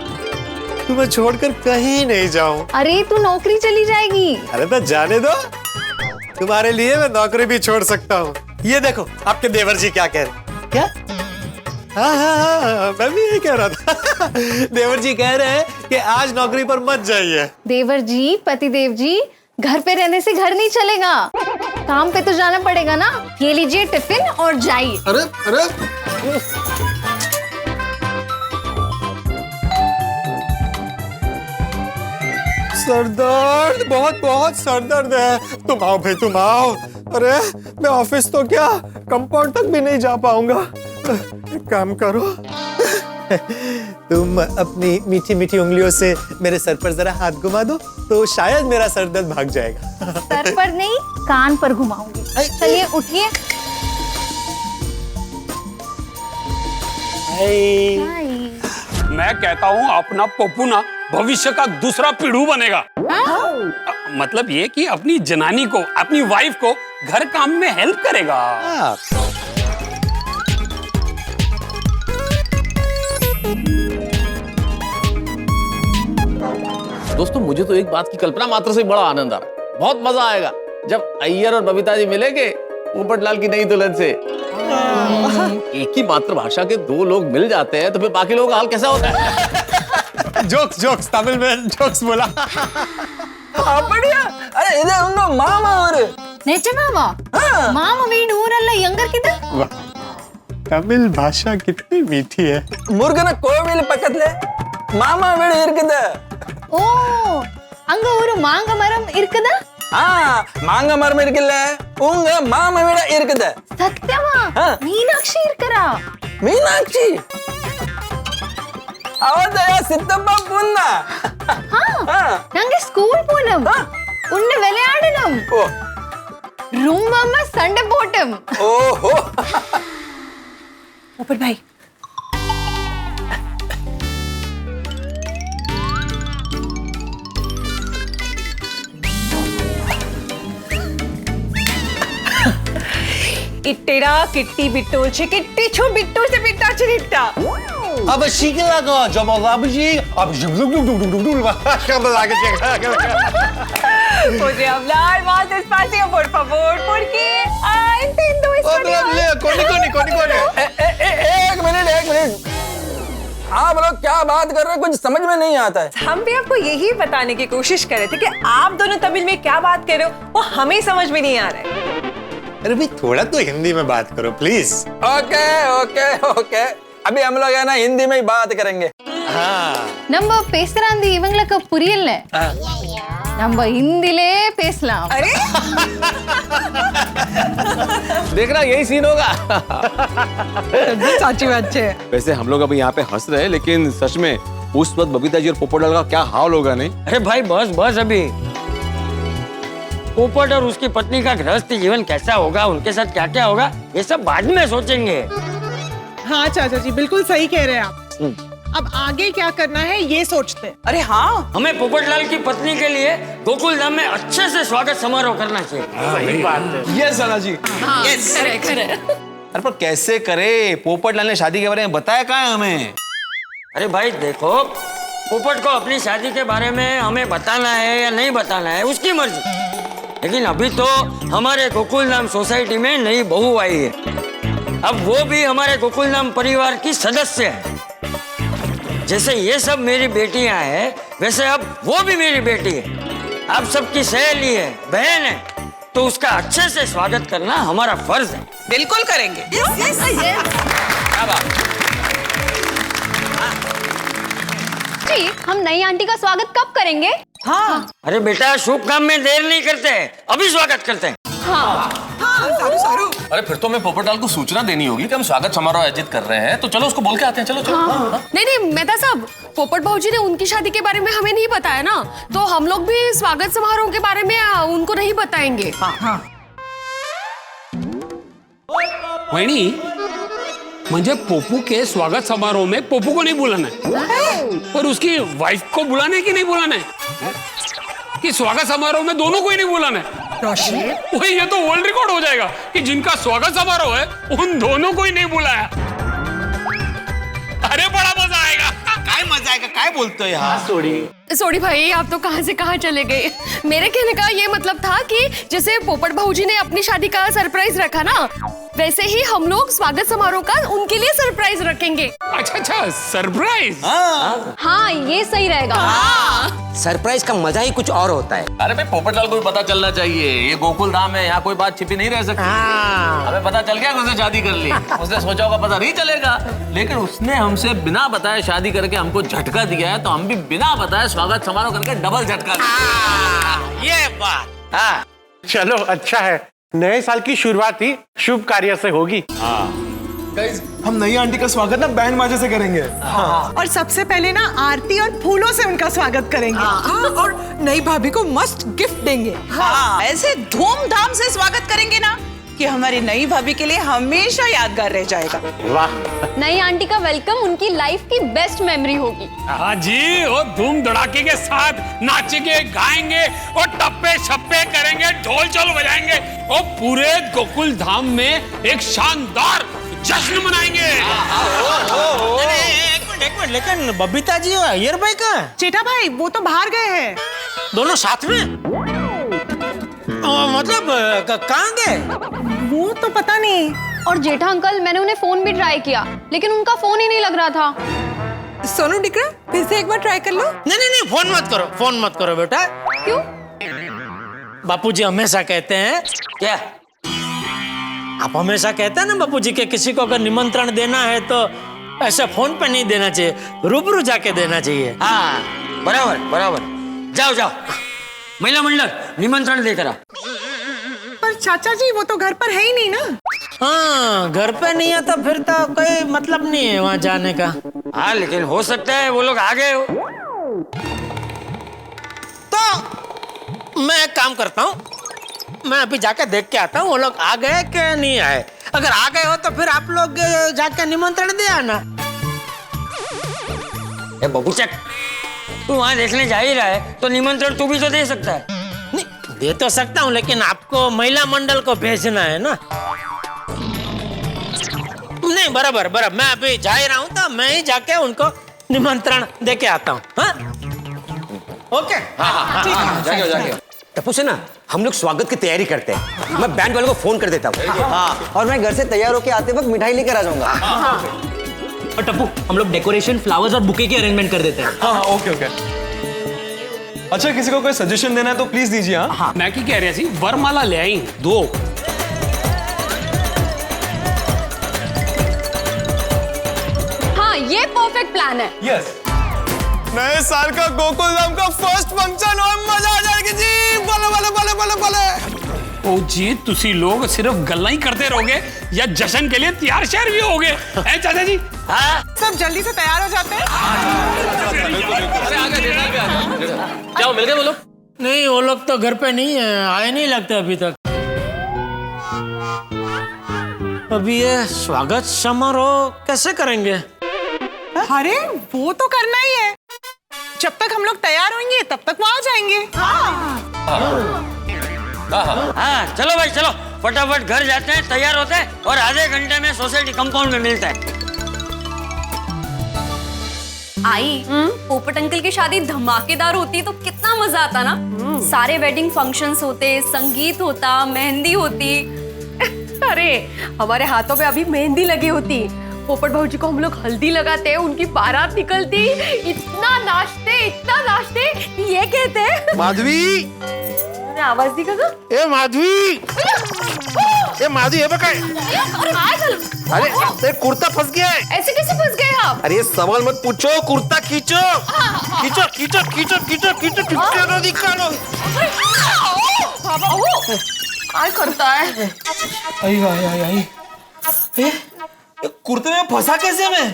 तुम्हें छोड़कर कहीं नहीं जाऊं। अरे तू नौकरी चली जाएगी। अरे तो जाने दो, तुम्हारे लिए मैं नौकरी भी छोड़ सकता हूँ। ये देखो आपके देवर जी क्या कह रहे। क्या? हाँ, मैं भी यही कह रहा था। देवर जी कह रहे हैं कि आज नौकरी पर मत जाइए। देवर जी, पतिदेव जी, घर पे रहने से घर नहीं चलेगा, काम पे तो जाना पड़ेगा ना। ये लीजिए टिफिन और जाइए। अरे अरे सर दर्द, बहुत बहुत सर दर्द है। तुम आओ भाई, तुम आओ। अरे मैं ऑफिस तो क्या कंपाउंड तक भी नहीं जा पाऊंगा। एक काम करो, तुम अपनी मीठी मीठी उंगलियों से मेरे सर पर जरा हाथ घुमा दो तो शायद मेरा सर दर्द भाग जाएगा। सर पर नहीं, कान पर घुमाऊंगी। चलिए उठिए। मैं कहता हूँ अपना पप्पू ना भविष्य का दूसरा पीढ़ू बनेगा। मतलब ये कि अपनी जनानी को, अपनी वाइफ को घर काम में हेल्प करेगा। दोस्तों, मुझे तो एक बात की कल्पना मात्र से बड़ा आनंद आ रहा है। बहुत मजा आएगा जब अय्यर और बबीता जी मिलेंगे पोपटलाल की नई दुल्हन से। एक ही मातृभाषा के दो लोग मिल जाते हैं तो फिर बाकी लोगों का हाल कैसा होता है? जोक्स जोक्स, तमिल में जोक्स बोला। बढ़िया। अरे इधर उनको मामा और నిజమావా మామ వీడు ఊరల్లో యంగర్ కిదా तमिल भाषा कितनी मीठी है முருகன கோவில் பக்கத்துல மாமா வீடு இருக்குது. ஓ அங்க ஒரு மாங்க மரம் இருக்குதா? மாங்க மரம் இருக்குல்ல உங்க மாமா வீடு இருக்குது. சத்தியமா? மீனாட்சி இருக்கறா? மீனாட்சி அவதயா சித்தப்பா பொண்ணா? நாங்க ஸ்கூல் போனோம். உன்ன விளையாடணும். ரூம் அம்மா சண்டை போட்டோம். ஓஹோ पोपट भाई इट्टेड़ा किट्टी बिट्टोल छे किट्टी छो बिट्टोल से बिट्टा छे निट्टा अब सीखला को जब अब जी अब Oye, hablar más despacio, por favor, porque entiendo एक मिनट आप लोग क्या बात कर रहे हैं कुछ समझ में नहीं आता है. हम भी आपको यही बताने की कोशिश कर रहे थे कि आप दोनों तमिल में क्या बात कर रहे हो वो हमें समझ में नहीं आ रहा है. अरे भाई थोड़ा तो हिंदी में बात करो प्लीज. ओके ओके ओके अभी हम लोग है ना हिंदी में ही बात करेंगे. நம்ம பேசுறாந்தி இவங்களுக்கு புரியல. நம்ம हिंदीले பேசலாம். अरे देखना यही सीन होगा. सच्ची बात है. वैसे हम लोग अभी यहाँ पे हंस रहे हैं लेकिन सच में उस वक्त बबीता जी और पोपटलाल का क्या हाल होगा नहीं. अरे भाई बस बस अभी पोपट और उसकी पत्नी का गृहस्थ जीवन कैसा होगा, उनके साथ क्या क्या होगा, ये सब बाद में सोचेंगे. हाँ चाचा जी बिल्कुल सही कह रहे हैं आप. अब आगे क्या करना है ये सोचते हैं. अरे हाँ हमें पोपटलाल की पत्नी के लिए गोकुल धाम में अच्छे से स्वागत समारोह करना चाहिए. सही बात है. ये सना जी अरे पर कैसे करे, पोपटलाल ने शादी के बारे में बताया कहाँ है हमें. अरे भाई देखो पोपट को अपनी शादी के बारे में हमें बताना है या नहीं बताना है उसकी मर्जी, लेकिन अभी तो हमारे गोकुल धाम सोसाइटी में नई बहू आई है. अब वो भी हमारे गोकुल धाम परिवार की सदस्य है. जैसे ये सब मेरी बेटियां हैं वैसे अब वो भी मेरी बेटी है. आप सबकी सहेली है, बहन है, तो उसका अच्छे से स्वागत करना हमारा फर्ज है. बिल्कुल करेंगे. जी हम नई आंटी का स्वागत कब करेंगे? हाँ अरे बेटा शुभ काम में देर नहीं करते, अभी स्वागत करते हैं. अरे फिर तो हमें पोपटलाल को सूचना देनी होगी कि हम स्वागत समारोह आयोजित कर रहे हैं, तो चलो उसको बोल के आते हैं. चलो चलो. नहीं नहीं मेहता साहब, पोपट भाऊजी ने उनकी शादी के बारे में हमें नहीं बताया ना, तो हम लोग भी स्वागत समारोह के बारे में उनको नहीं बताएंगे. वहिनी म्हणजे पोपू के स्वागत समारोह में पोपू को नहीं बुलाना है और उसकी वाइफ को बुलाना है कि नहीं बुलाना है, कि स्वागत समारोह में दोनों को ही नहीं बुलाना है. वही ये तो वर्ल्ड रिकॉर्ड हो जाएगा कि जिनका स्वागत समारोह है उन दोनों को ही नहीं बुलाया. अरे बड़ा मजा आएगा. काय मजा आएगा, काय बोलते हो यार. सोडी भाई आप तो कहां से कहां चले गए. मेरे कहने का ये मतलब था कि जैसे पोपट भाऊजी ने अपनी शादी का सरप्राइज रखा ना, वैसे ही हम लोग स्वागत समारोह का उनके लिए सरप्राइज रखेंगे. अच्छा सरप्राइज. हाँ ये सही रहेगा. सरप्राइज का मजा ही कुछ और होता है. अरे भाई पोपटलाल को भी पता चलना चाहिए ये गोकुल धाम है, यहाँ कोई बात छिपी नहीं रह सकती. हमें पता चल गया कि उसने शादी कर ली, उसने सोचा होगा पता नहीं चलेगा, लेकिन उसने हमसे बिना बताए शादी करके हमको झटका दिया है, तो हम भी बिना बताए स्वागत समारोह करके डबल झटका दिया. ये बात. चलो अच्छा है, नए साल की शुरुआत ही शुभ कार्य से होगी. गाइस हम नई आंटी का स्वागत ना बैंड बाजे से करेंगे. और सबसे पहले ना आरती और फूलों से उनका स्वागत करेंगे. और नई भाभी को मस्त गिफ्ट देंगे. हाँ ऐसे धूमधाम से स्वागत करेंगे ना कि हमारी नई भाभी के लिए हमेशा यादगार रह जाएगा. वाह. नई आंटी का वेलकम उनकी लाइफ की बेस्ट मेमोरी होगी. हाँ जी, और धूम धड़ाके के साथ नाचेंगे गाएंगे और टप्पे छप्पे करेंगे, ढोल चल बजाएंगे और पूरे गोकुल धाम में एक शानदार जश्न मनाएंगे. एक मिनट लेकिन बबीता जी और अय्यर भाई कहाँ? जेठा भाई वो तो बाहर गए हैं. दोनों साथ में? मतलब कहाँ गए? वो तो पता नहीं. और जेठा अंकल मैंने उन्हें फोन भी ट्राई किया लेकिन उनका फोन ही नहीं लग रहा था. सोनू डिकरा फिर से एक बार ट्राई कर लो. नहीं फोन मत करो बेटा. क्यों? बापूजी हमेशा कहते हैं क्या? आप हमेशा कहते हैं ना बापूजी के किसी को अगर निमंत्रण देना है तो ऐसे फोन पे नहीं देना चाहिए, रूबरू जाके देना चाहिए। हाँ बराबर बराबर, जाओ जाओ महिला मंडल निमंत्रण देकर आ। पर चाचा जी वो तो घर पर है ही नहीं ना। हाँ घर पे नहीं है तो फिर तो कोई मतलब नहीं है वहाँ जाने का। हाँ लेकिन हो सकता है वो लोग आ गए हो। तो मैं एक काम करता हूँ, मैं अभी जाके देख के आता हूँ वो लोग आ गए कि नहीं आए। अगर आ गए हो तो फिर आप लोग जाके निमंत्रण दे आना। ए बबूचक, तू वहाँ देखने जा ही रहा है तो निमंत्रण तू भी तो दे सकता है। नहीं दे तो सकता हूँ लेकिन आपको महिला मंडल को भेजना है ना। नहीं बराबर बराबर, मैं अभी जा ही रहा हूँ तो मैं ही जाके उनको निमंत्रण दे के आता हूँ। हाँ ओके। हाँ, जाके टप्पू से ना हम लोग स्वागत की तैयारी करते हैं। मैं बैंड वालों को फोन कर देता हूँ। हाँ, और मैं घर से तैयार होके आते वक्त मिठाई लेकर आ जाऊंगा। और टप्पू हम लोग डेकोरेशन, फ्लावर्स और बुके की अरेंजमेंट कर देते हैं। हाँ ओके ओके। अच्छा किसी को कोई सजेशन देना है तो प्लीज दीजिए। हाँ मैं की कह रही थी वरमाला ले आई 2। हाँ ये परफेक्ट प्लान है। यस, नए साल का गोकुल धाम का फर्स्ट फंक्शन और मजा आ जाएगी जी। बोले बोले बोले बोले बोले। ओ जी तुसी लोग सिर्फ गल्ला ही करते रहोगे या जश्न के लिए तैयार शहर भी होगे? हैं चाचा जी? हाँ सब जल्दी से तैयार हो जाते हैं। जाओ मिल गए वो लोग? नहीं वो लोग तो घर पे नहीं है, आए नहीं लगते अभी तक। अभी ये स्वागत समारोह कैसे करेंगे? अरे वो तो करना ही है। जब तक हम लोग तैयार होंगे तब तक वो आ जाएंगे। हाँ चलो भाई चलो, फटाफट घर जाते हैं, तैयार होते हैं और आधे घंटे में सोसाइटी कंपाउंड में मिलता है। आई पोपट अंकल की शादी धमाकेदार होती तो कितना मजा आता ना। सारे वेडिंग फंक्शंस होते, संगीत होता, मेहंदी होती। अरे हमारे हाथों पे अभी मेहंदी लगी होती, पोपट भाऊजी को हम लोग हल्दी लगाते, उनकी बारात निकलती, इतना नाचते ये कहते माधवी, आवाज दी काका। ए माधवी, ए माधवी, बका। अरे तेरा कुर्ता फंस गया है। ऐसे कैसे फंस गए आप? अरे सवाल मत पूछो, कुर्ता खींचो खींचो खींचो खींचो खींचो खींचो खींचो निकालो। बाबा वो क्या करता है? आई कुर्ते में फंसा कैसे मैं?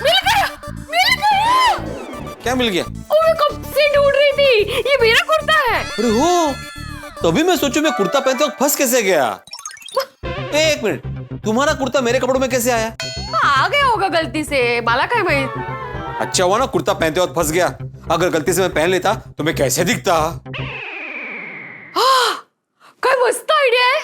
मिल गया। क्या मिल गया? मैं कब से ढूंढ रही थी, ये मेरा कुर्ता है। अरे हो, तभी मैं सोचूं मैं कुर्ता पहनते वक्त फंस कैसे गया। एक मिनट, तुम्हारा कुर्ता मेरे कपड़ों में कैसे आया? आ गया होगा गलती से, बाला का है भाई। अच्छा हुआ ना कुर्ता पहनते वक्त फंस गया, अगर गलती से मैं पहन लेता तो मैं कैसे दिखता। क्या मस्त आइडिया है,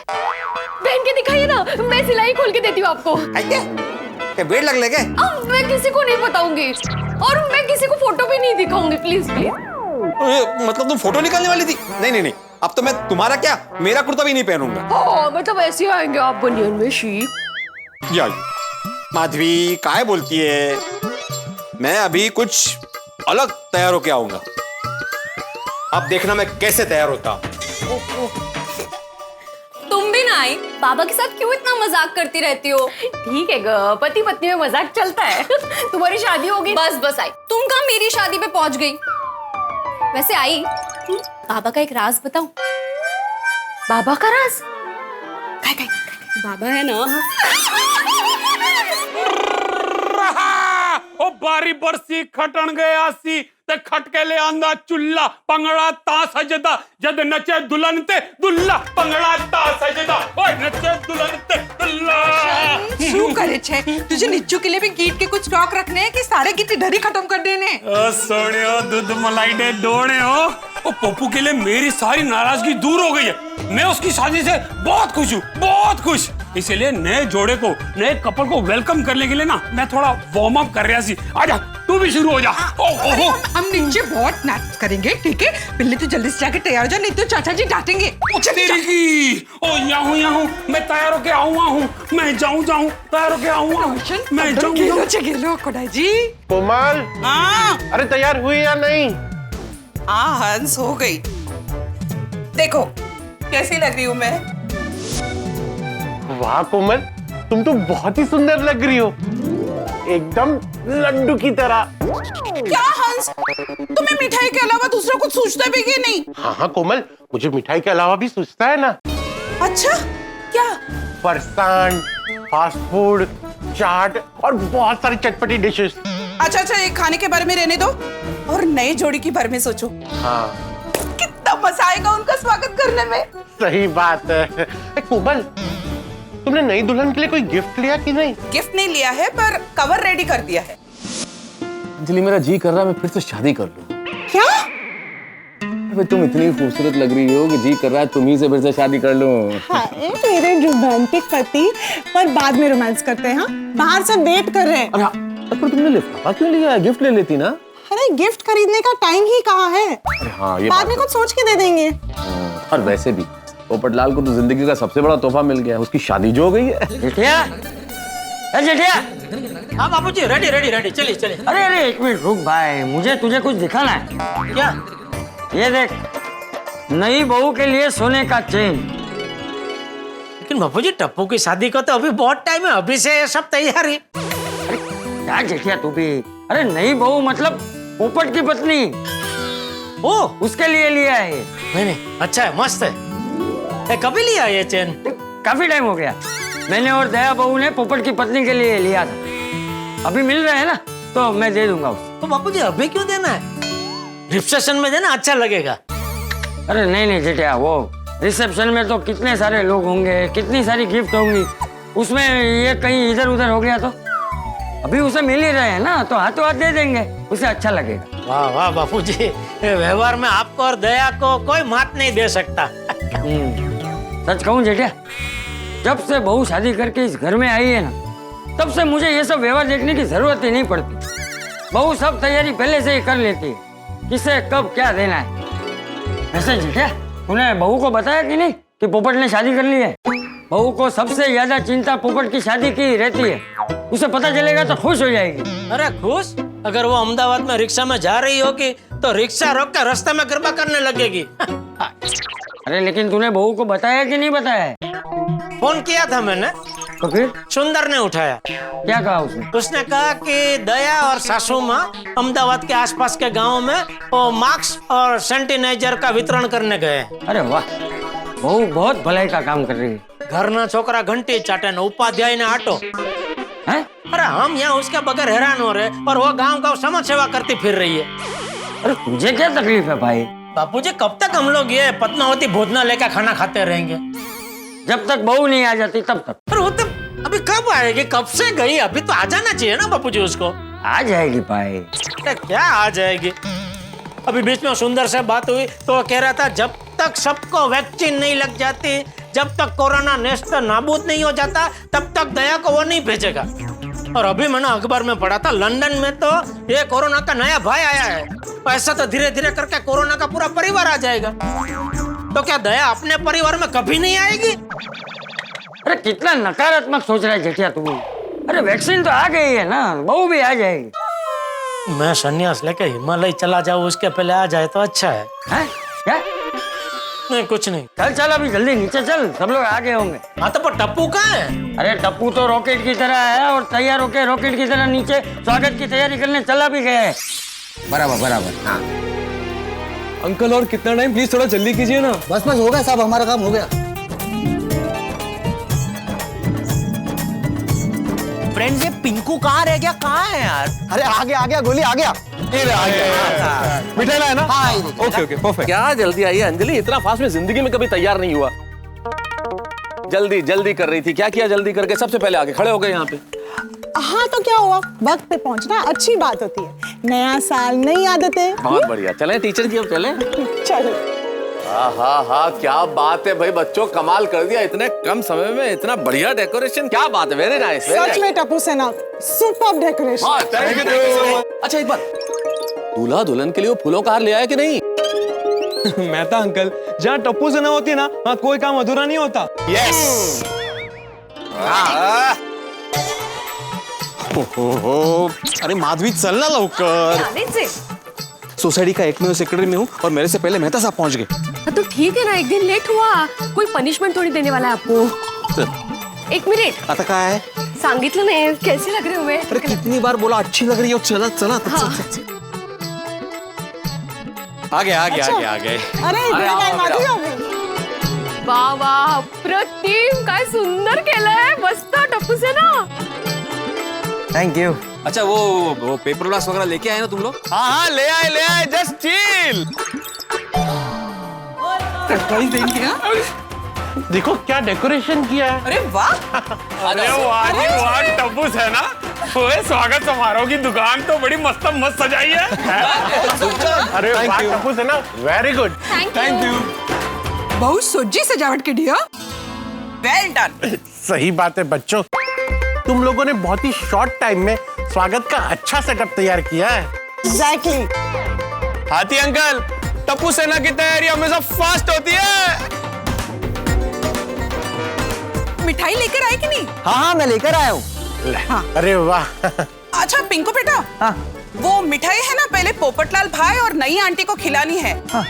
पहन के दिखाइए ना, मैं सिलाई खोल के देती हूँ आपको। क्या वेट लग लगे? अब मैं किसी को नहीं बताऊंगी और मैं किसी को फोटो भी नहीं दिखाऊंगी, प्लीज प्लीज। मतलब तुम फोटो निकालने वाली थी? नहीं नहीं नहीं, अब तो मैं तुम्हारा क्या मेरा कुर्ता भी नहीं पहनूंगा। हाँ मतलब ऐसे आएंगे आप बनियान में शीप। यार माधवी काय बोलती है, मैं अभी कुछ अलग तैयार होके आऊंगा, अब देखना मैं कैसे तैयार होता। तुम भी ना आई, बाबा के साथ क्यों इतना मजाक करती रहती हो? ठीक है ग, पति पत्नी में मजाक चलता है। तुम्हारी शादी होगी। बस आई, तुम कहाँ मेरी शादी पे पहुंच गई? वैसे आई, बाबा का एक राज बताऊं? बाबा का राज? काय बाबा है ना। ओ बारी बरसी खटन गया सी ते खटके ले आंदा चुल्ला पंगड़ा ता सजदा जद नचे दुल्हन ते दुल्ला पंगड़ा ता सजदा ओए नचे दुल्हन ते दुल्ला। શું કરે છે? तुझे निच्चू के लिए भी गीत के कुछ स्टॉक रखने हैं कि सारे गीत इधर ही खत्म कर देने? ओ सोनियो दूध मलाई दे डोने हो। ओ पप्पू के लिए मेरी सारी नाराजगी दूर हो गई है, मैं उसकी शादी से बहुत खुश हूँ, बहुत खुश। इसीलिए नए जोड़े को, नए कपल को वेलकम करने के लिए ना मैं थोड़ा वार्म अप कर रहा सी। आजा तू भी शुरू हो जा। हम नीचे बहुत नाच करेंगे, ठीक है? पहले तो जल्दी से जाके तैयार हो जा, नहीं तो चाचा जी डांटेंगे। तेरी की ओ यहाँ हूँ मैं, तैयार होके आऊँगा हूँ मैं, जाऊँ तैयार होके आऊँगा मैं, जाऊँ। गेलो कोडाई जी। कोमल, अरे तैयार हुई या नहीं? हाँ हंस, हो गई। देखो कैसी लग रही हूँ मैं। वाह कोमल, तुम तो बहुत ही सुंदर लग रही हो, एकदम लड्डू की तरह। क्या हंस, तुम्हें मिठाई के अलावा दूसरा कुछ सूझता भी कि नहीं? हाँ हाँ कोमल, मुझे मिठाई के अलावा भी सूझता है ना। अच्छा क्या? फरसान, फास्ट फूड, चाट और बहुत सारी चटपटी डिशेस। अच्छा अच्छा, ये खाने के बारे में रहने दो और नई जोड़ी के बारे में सोचो। हाँ, कितना मजा आएगा उनका स्वागत करने में। सही बात है। कोमल, तुमने नई दुल्हन के लिए कोई गिफ्ट लिया कि नहीं? गिफ्ट नहीं लिया है पर कवर रेडी कर दिया है। अंजलि, मेरा जी कर रहा है मैं फिर से शादी कर लूं। क्या? अबे तुम इतनी खूबसूरत लग रही हो कि जी कर रहा है तुम ही से फिर से शादी कर लूं। हाँ, मेरे रोमांटिक पति, पर बाद में रोमांस करते हैं। हाँ, बाहर से वेट कर रहे हैं। अरे पर तुमने लिफाफा क्यों लिया है? गिफ्ट ले लेती ना। अरे गिफ्ट खरीदने का टाइम ही कहाँ है? अरे हाँ, ये बाद में कुछ सोच के दे देंगे। और वैसे भी पोपटलाल को तो जिंदगी का सबसे बड़ा तोहफा मिल गया, उसकी शादी जो हो गई है। जेठिया, जेठिया। हाँ बाबूजी, रेडी रेडी रेडी, चलिए चलिए। अरे अरे एक मिनट रुक भाई, मुझे तुझे कुछ दिखाना है। क्या? ये देख, नई बहू के लिए सोने का चेन। लेकिन बाबूजी, टप्पू की शादी को तो अभी बहुत टाइम है, अभी से सब तैयारी। क्या जेठिया तू भी? अरे नई बहू मतलब पोपट की पत्नी। ओ, उसके लिए लिया है। नहीं नहीं, अच्छा है, मस्त है। कभी लिया ये चेन? काफी टाइम हो गया। मैंने और दया बहू ने पोपट की पत्नी के लिए लिया था। अभी मिल रहे हैं ना, तो मैं दे दूंगा उसको। तो बापूजी अभी क्यों देना है? रिसेप्शन में देना, अच्छा लगेगा। अरे नहीं नहीं जेठिया, वो रिसेप्शन में तो कितने सारे लोग होंगे, कितनी सारी गिफ्ट होंगी, उसमें ये कहीं इधर उधर हो गया तो अभी उसे मिल ही रहे हैं ना, तो हाथों हाथ दे देंगे, उसे अच्छा लगेगा। वाह वाह बापूजी, व्यवहार में आपको और दया को कोई मात नहीं दे सकता। सच कहूँ जेठिया, जब से बहू शादी करके इस घर में आई है ना, तब से मुझे ये सब व्यवहार देखने की जरूरत ही नहीं पड़ती। बहू सब तैयारी पहले से ही कर लेती है, किसे कब क्या देना है। वैसे जेठिया, तूने बहू को बताया कि नहीं कि पोपट ने शादी कर ली है? बहू को सबसे ज्यादा चिंता पोपट की शादी की रहती है, उसे पता चलेगा तो खुश हो जाएगी। अरे खुश? अगर वो अहमदाबाद में रिक्शा में जा रही होगी तो रिक्शा रोक कर रास्ते में गरबा करने लगेगी। अरे लेकिन तूने बहू को बताया कि नहीं बताया? फोन किया था मैंने, तो फिर सुंदर ने उठाया। क्या कहा उसने? उसने कहा कि दया और सासू माँ अहमदाबाद के आसपास के गांव में वो मास्क और सैनिटाइजर का वितरण करने गए। अरे वाह, बहू बहुत भलाई का काम कर रही है। घर ना छोकरा घंटी चाटे न उपाध्याय ने आटो। हैं? अरे हम यहाँ उसके बगैर हैरान हो रहे और वो गांव गांव समाज सेवा करती फिर रही है। अरे तुझे क्या तकलीफ है भाई? बापूजी, कब तक हम लोग ये पद्मावती भोजनालय का खाना खाते रहेंगे? जब तक बहू नहीं आ जाती तब तक। अरे वो तो अभी कब आएगी? कब से गई? अभी तो आ जाना चाहिए ना बापूजी उसको। आ जाएगी भाई। अरे क्या आ जाएगी? अभी बीच में सुंदर से बात हुई तो वो कह रहा था जब तक सबको वैक्सीन नहीं लग जाती, जब तक कोरोना नेस्त नाबूद नहीं हो जाता, तब तक दया को वो नहीं भेजेगा। और अभी मैंने अखबार में पढ़ा था लंदन में तो ये कोरोना का नया भाई आया है। ऐसा तो धीरे धीरे करके कोरोना का पूरा परिवार आ जाएगा। तो क्या दया अपने परिवार में कभी नहीं आएगी? अरे कितना नकारात्मक सोच रहा है जेठिया तू। अरे वैक्सीन तो आ गई है ना, बहू भी आ जाएगी। मैं संन्यास लेके हिमालय चला जाऊँ, उसके पहले आ जाए तो अच्छा है। क्या? नहीं कुछ नहीं। चल चल अभी जल्दी नीचे चल, सब लोग आगे होंगे। हाँ तो पर टप्पू कहाँ है? अरे टप्पू तो रॉकेट की तरह है और तैयार होके रॉकेट की तरह नीचे स्वागत की तैयारी करने चला भी गया है। बराबर बराबर। हाँ अंकल, और कितना टाइम? प्लीज थोड़ा जल्दी कीजिए ना। बस बस हो गया साहब, हमारा काम हो गया। फ्रेंड्स, ये पिंकू कहाँ रह गया? कहाँ है यार? अरे आ गया गोली आ गया। मिठाई लाया ना? हाँ, ओके ओके परफेक्ट। क्या जल्दी आई है अंजलि? इतना फास्ट में जिंदगी में कभी तैयार नहीं हुआ। जल्दी जल्दी कर रही थी, क्या किया जल्दी करके? सबसे पहले आके खड़े हो गए यहाँ पे। हाँ तो क्या हुआ, वक्त पे पहुंचना अच्छी बात होती है। नया साल, नई आदतें। बहुत बढ़िया, चलें टीचर की ओर चलें। चलो। हाँ, क्या बात है भाई, बच्चों कमाल कर दिया। इतने कम समय में इतना बढ़िया डेकोरेशन, क्या बात है, वेरी नाइस। सच में टप्पू सेना, सुपर्ब डेकोरेशन। Thank you. अच्छा एक बात, दूल्हा दुल्हन के लिए वो फूलों का हार ले आया कि नहीं? मैं था अंकल, जहाँ टप्पू से ना होती ना, वहाँ कोई काम अधूरा नहीं होता। यस। अरे माधवी चल ना लवकर। सोसाइटी का एकमेव सेक्रेटरी में हूँ और मेरे से पहले मेहता साहब पहुंच गए। हाँ, तो ठीक है ना, एक दिन लेट हुआ, कोई पनिशमेंट थोड़ी देने वाला है आपको। एक मिनिट, आता कहाँ है? सांगितलं नाही, कैसे लग रहे हुए? अरे कितनी बार बोला अच्छी लग रही हो, चला चला हाँ। आ गए आ गए आ गए आ गए। अरे वाह वाह, प्रतिम, काय सुंदर केलंय, मस्त टप्पूसे ना। Thank you. अच्छा वो पेपर ग्लास वगैरह लेके आए ना तुम लोग? हाँ हाँ ले आए, जस्ट चिल। देखो क्या डेकोरेशन किया है। अरे वाह, अरे वाह जी वाह, टप्पूस है ना, ओए स्वागत समारोह की दुकान तो बड़ी मस्त सजाई है। अरे वाह, टप्पूस है ना, वेरी गुड। Thank you. बहुत सोची सजावट के दिया। Well done. सही बात है बच्चों, तुम लोगों ने बहुत ही शॉर्ट टाइम में स्वागत का अच्छा सेटअप तैयार किया है। एग्जैक्टली। हाथी अंकल, टप्पू सेना की तैयारी हमेशा फास्ट होती है। मिठाई लेकर आए कि नहीं? हाँ मैं लेकर आया हूँ। अरे वाह। अच्छा पिंकू बेटा, हाँ। वो मिठाई है ना, पहले पोपटलाल भाई और नई आंटी को खिलानी है। हाँ।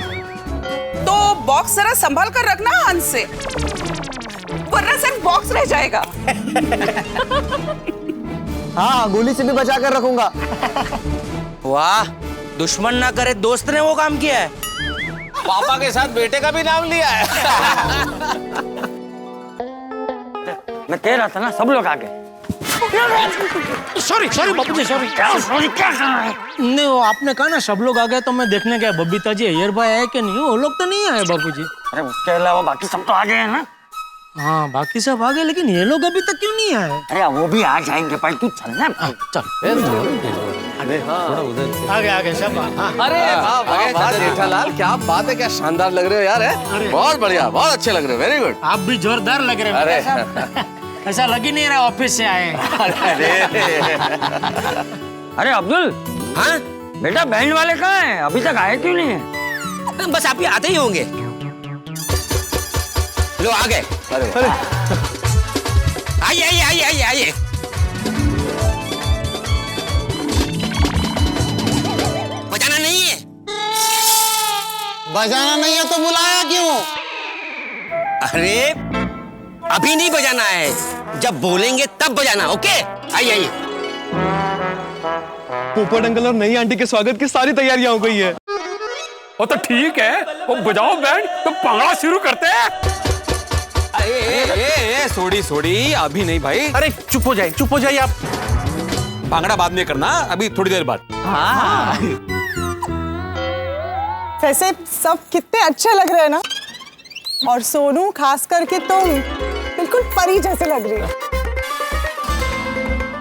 तो बॉक्स जरा संभाल कर रखना हंस से, वरना सिर्फ बॉक्स रह जाएगा। हाँ गोली से भी बचा कर रखूंगा। वाह, दुश्मन ना करे दोस्त ने वो काम किया है। पापा के साथ बेटे का भी नाम लिया है। मैं कह रहा था ना, सब लोग आ गए। सॉरी बापू जी, सॉरी। क्या कर रहा है? नहीं, वो आपने कहा ना सब लोग आ गए, तो मैं देखने गया बबीता जी अय्यर भाई आए कि नहीं। वो लोग तो नहीं आए बापू जी। अरे उसके अलावा बाकी सब तो आ गए हैं ना। हाँ बाकी सब आ गए, लेकिन ये लोग अभी तक क्यों नहीं आए? अरे वो भी आ जाएंगे भाई, तू चल ना। चल आगे सब। अरे वाह जेठालाल, क्या बात है, क्या शानदार लग रहे हो यार। है बहुत बढ़िया, बहुत अच्छे लग रहे हो, वेरी गुड। आप भी जोरदार लग रहे हो। अरे ऐसा लग ही नहीं रहा ऑफिस से आए। अरे अब्दुल, हाँ बेटा बैंड वाले कहाँ हैं? अभी तक आए क्यों नहीं है? बस आप ही आते ही होंगे। लो आ गए। अरे आइए। बजाना नहीं है? बजाना नहीं है तो बुलाया क्यों? अरे अभी नहीं बजाना है, जब बोलेंगे तब बजाना। ओके आइए। पोपट अंकल और नई आंटी के स्वागत की सारी तैयारियां हो गई है। वो तो ठीक है, वो बजाओ बैंड तो पंगड़ा शुरू करते हैं। सोड़ी अभी नहीं भाई। अरे चुप हो जाइए आप। भांगड़ा बाद में करना, अभी थोड़ी देर बाद। हाँ। वैसे सब कितने अच्छे लग रहे हैं ना, और सोनू खास करके तो बिल्कुल परी जैसे लग रही है।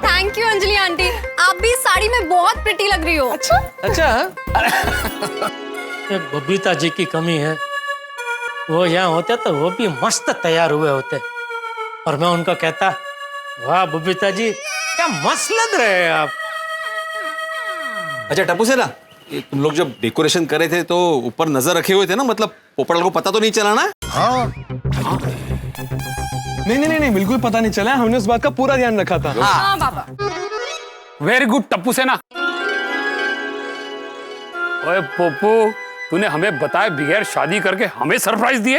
थैंक यू अंजलि आंटी, आप भी साड़ी में बहुत प्रिटी लग रही हो। अच्छा। ये बबीता जी की कमी है, वो यहाँ होते तो वो भी मस्त तैयार हुए होते, और मैं उनको कहता वाह बबीता जी क्या मस्त लग रहे हैं आप। अच्छा टप्पू सेना, ये तुम लोग जब डेकोरेशन कर रहे थे तो ऊपर नजर रखे हुए थे ना, मतलब पोपटलाल को पता तो नहीं चला ना? हाँ। नहीं बिल्कुल पता नहीं चला, हमने उस बात का पूरा ध्यान रखा था। हाँ बाबा। वेरी गुड टप्पू सेना। ओए पोपू, तूने हमें बताए बगैर शादी करके हमें सरप्राइज दिए।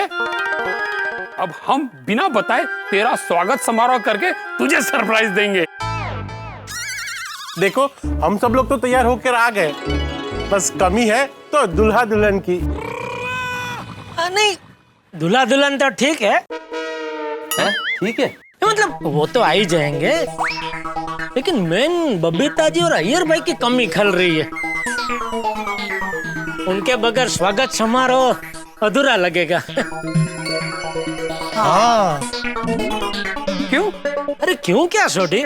अब हम बिना बताए तेरा स्वागत समारोह करके तुझे सरप्राइज देंगे। देखो हम सब लोग तो तैयार होकर आ गए, बस कमी है तो दुल्हा दुल्हन की। नहीं, दूल्हा दुल्हन तो ठीक है। ठीक है, मतलब वो तो आ ही जाएंगे, लेकिन मेन बबीता जी और अय्यर भाई की कमी खल रही है। उनके बगैर स्वागत समारोह अधूरा लगेगा। हाँ। क्यों? अरे क्यों क्या छोटी,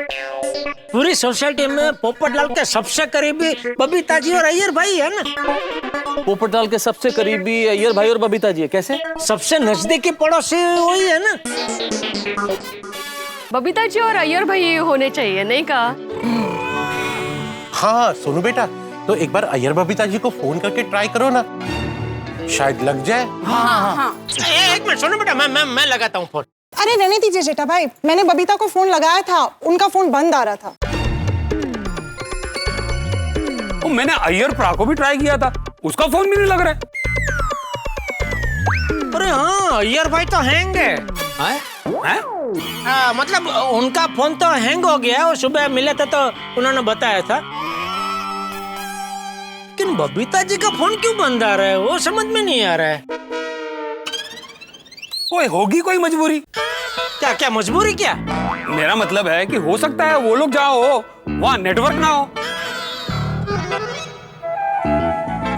पूरी सोसाइटी में पोपटलाल के सबसे करीबी बबीता जी और अय्यर भाई है ना। पोपटलाल के सबसे करीबी अय्यर भाई और बबीता जी है, कैसे? सबसे नजदीकी पड़ोसी वही है ना। बबीता जी और अय्यर भाई होने चाहिए, नहीं का? हाँ सोनू बेटा, तो एक बार अय्यर बबीता जी को फोन करके ट्राई करो ना, शायद लग जाए। हाँ। एक मिनट सुनो बेटा, मैं लगाता हूँ फोन। अरे रहने दीजिए जेठा भाई, मैंने बबीता को फोन लगाया था, उनका फोन बंद आ रहा था। मैंने अय्यर प्रा को भी ट्राई किया था, उसका फोन भी नहीं लग रहा है। अरे हाँ, अय्यर भाई तो हैंग है। मतलब उनका फोन तो हैंग हो गया है। वो सुबह मिले थे तो उन्होंने बताया था। लेकिन बबीता जी का फोन क्यों बंद आ रहा है, वो समझ में नहीं आ रहा है। कोई होगी कोई मजबूरी। क्या क्या मजबूरी क्या? मेरा मतलब है कि हो सकता है वो लोग जहाँ हो वहाँ नेटवर्क ना हो।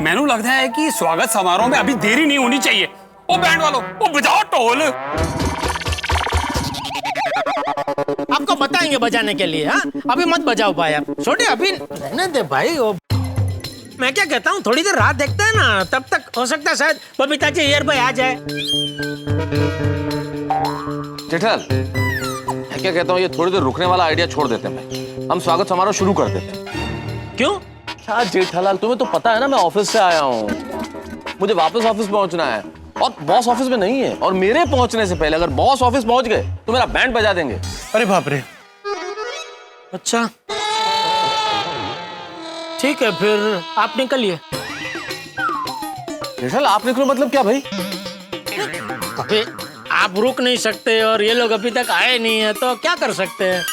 मैंने लगता है कि स्वागत समारोह में अभी देरी नहीं होनी चाहिए। ओ बैंड वालों, वो बजाओ ढोल। आपको बताएंगे बजाने के लिए। हाँ, अभी मत बजाओ भाई, आप छोटे अभी रहने दे भाई। वो मैं क्या कहता हूँ, थोड़ी देर राह देखते हैं ना, तब तक हो सकता है शायद बबीता जी अय्यर भाई आ जाए। जेठालाल, मैं क्या कहता हूँ, ये थोड़ी देर रुकने वाला आइडिया छोड़ देते हैं भाई। हम स्वागत समारोह शुरू कर देते हैं। क्यों? क्या जेठालाल, तुम्हें तो पता है ना मैं ऑफिस से आया हूँ, मुझे वापस ऑफिस पहुंचना है और बॉस ऑफिस में नहीं है। और मेरे पहुंचने से पहले अगर बॉस ऑफिस पहुंच गए तो मेरा बैंड बजा देंगे। अरे बाप रे। अच्छा ठीक है, फिर आप निकलिए। जेठालाल, आप निकलो मतलब क्या भाई? अबे आप रुक नहीं सकते और ये लोग अभी तक आए नहीं है, तो क्या कर सकते हैं?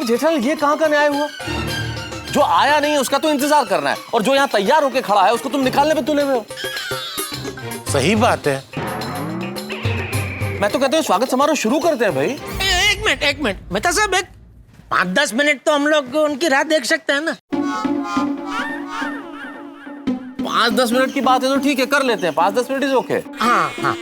जेठालाल, ये कहाँ का न्याय हुआ? जो आया नहीं है उसका तो इंतजार करना है, और जो यहाँ तैयार होके खड़ा है उसको तुम निकालने पे तुले हुए हो। सही बात है। मैं तो कहता हूँ स्वागत समारोह शुरू करते हैं भाई। एक मिनट मेहता साहब, एक 5-10 मिनट तो हम लोग उनकी राह देख सकते हैं ना। 5-10 मिनट की बात है तो ठीक है, कर लेते हैं। 5-10 मिनट इज ओके। हाँ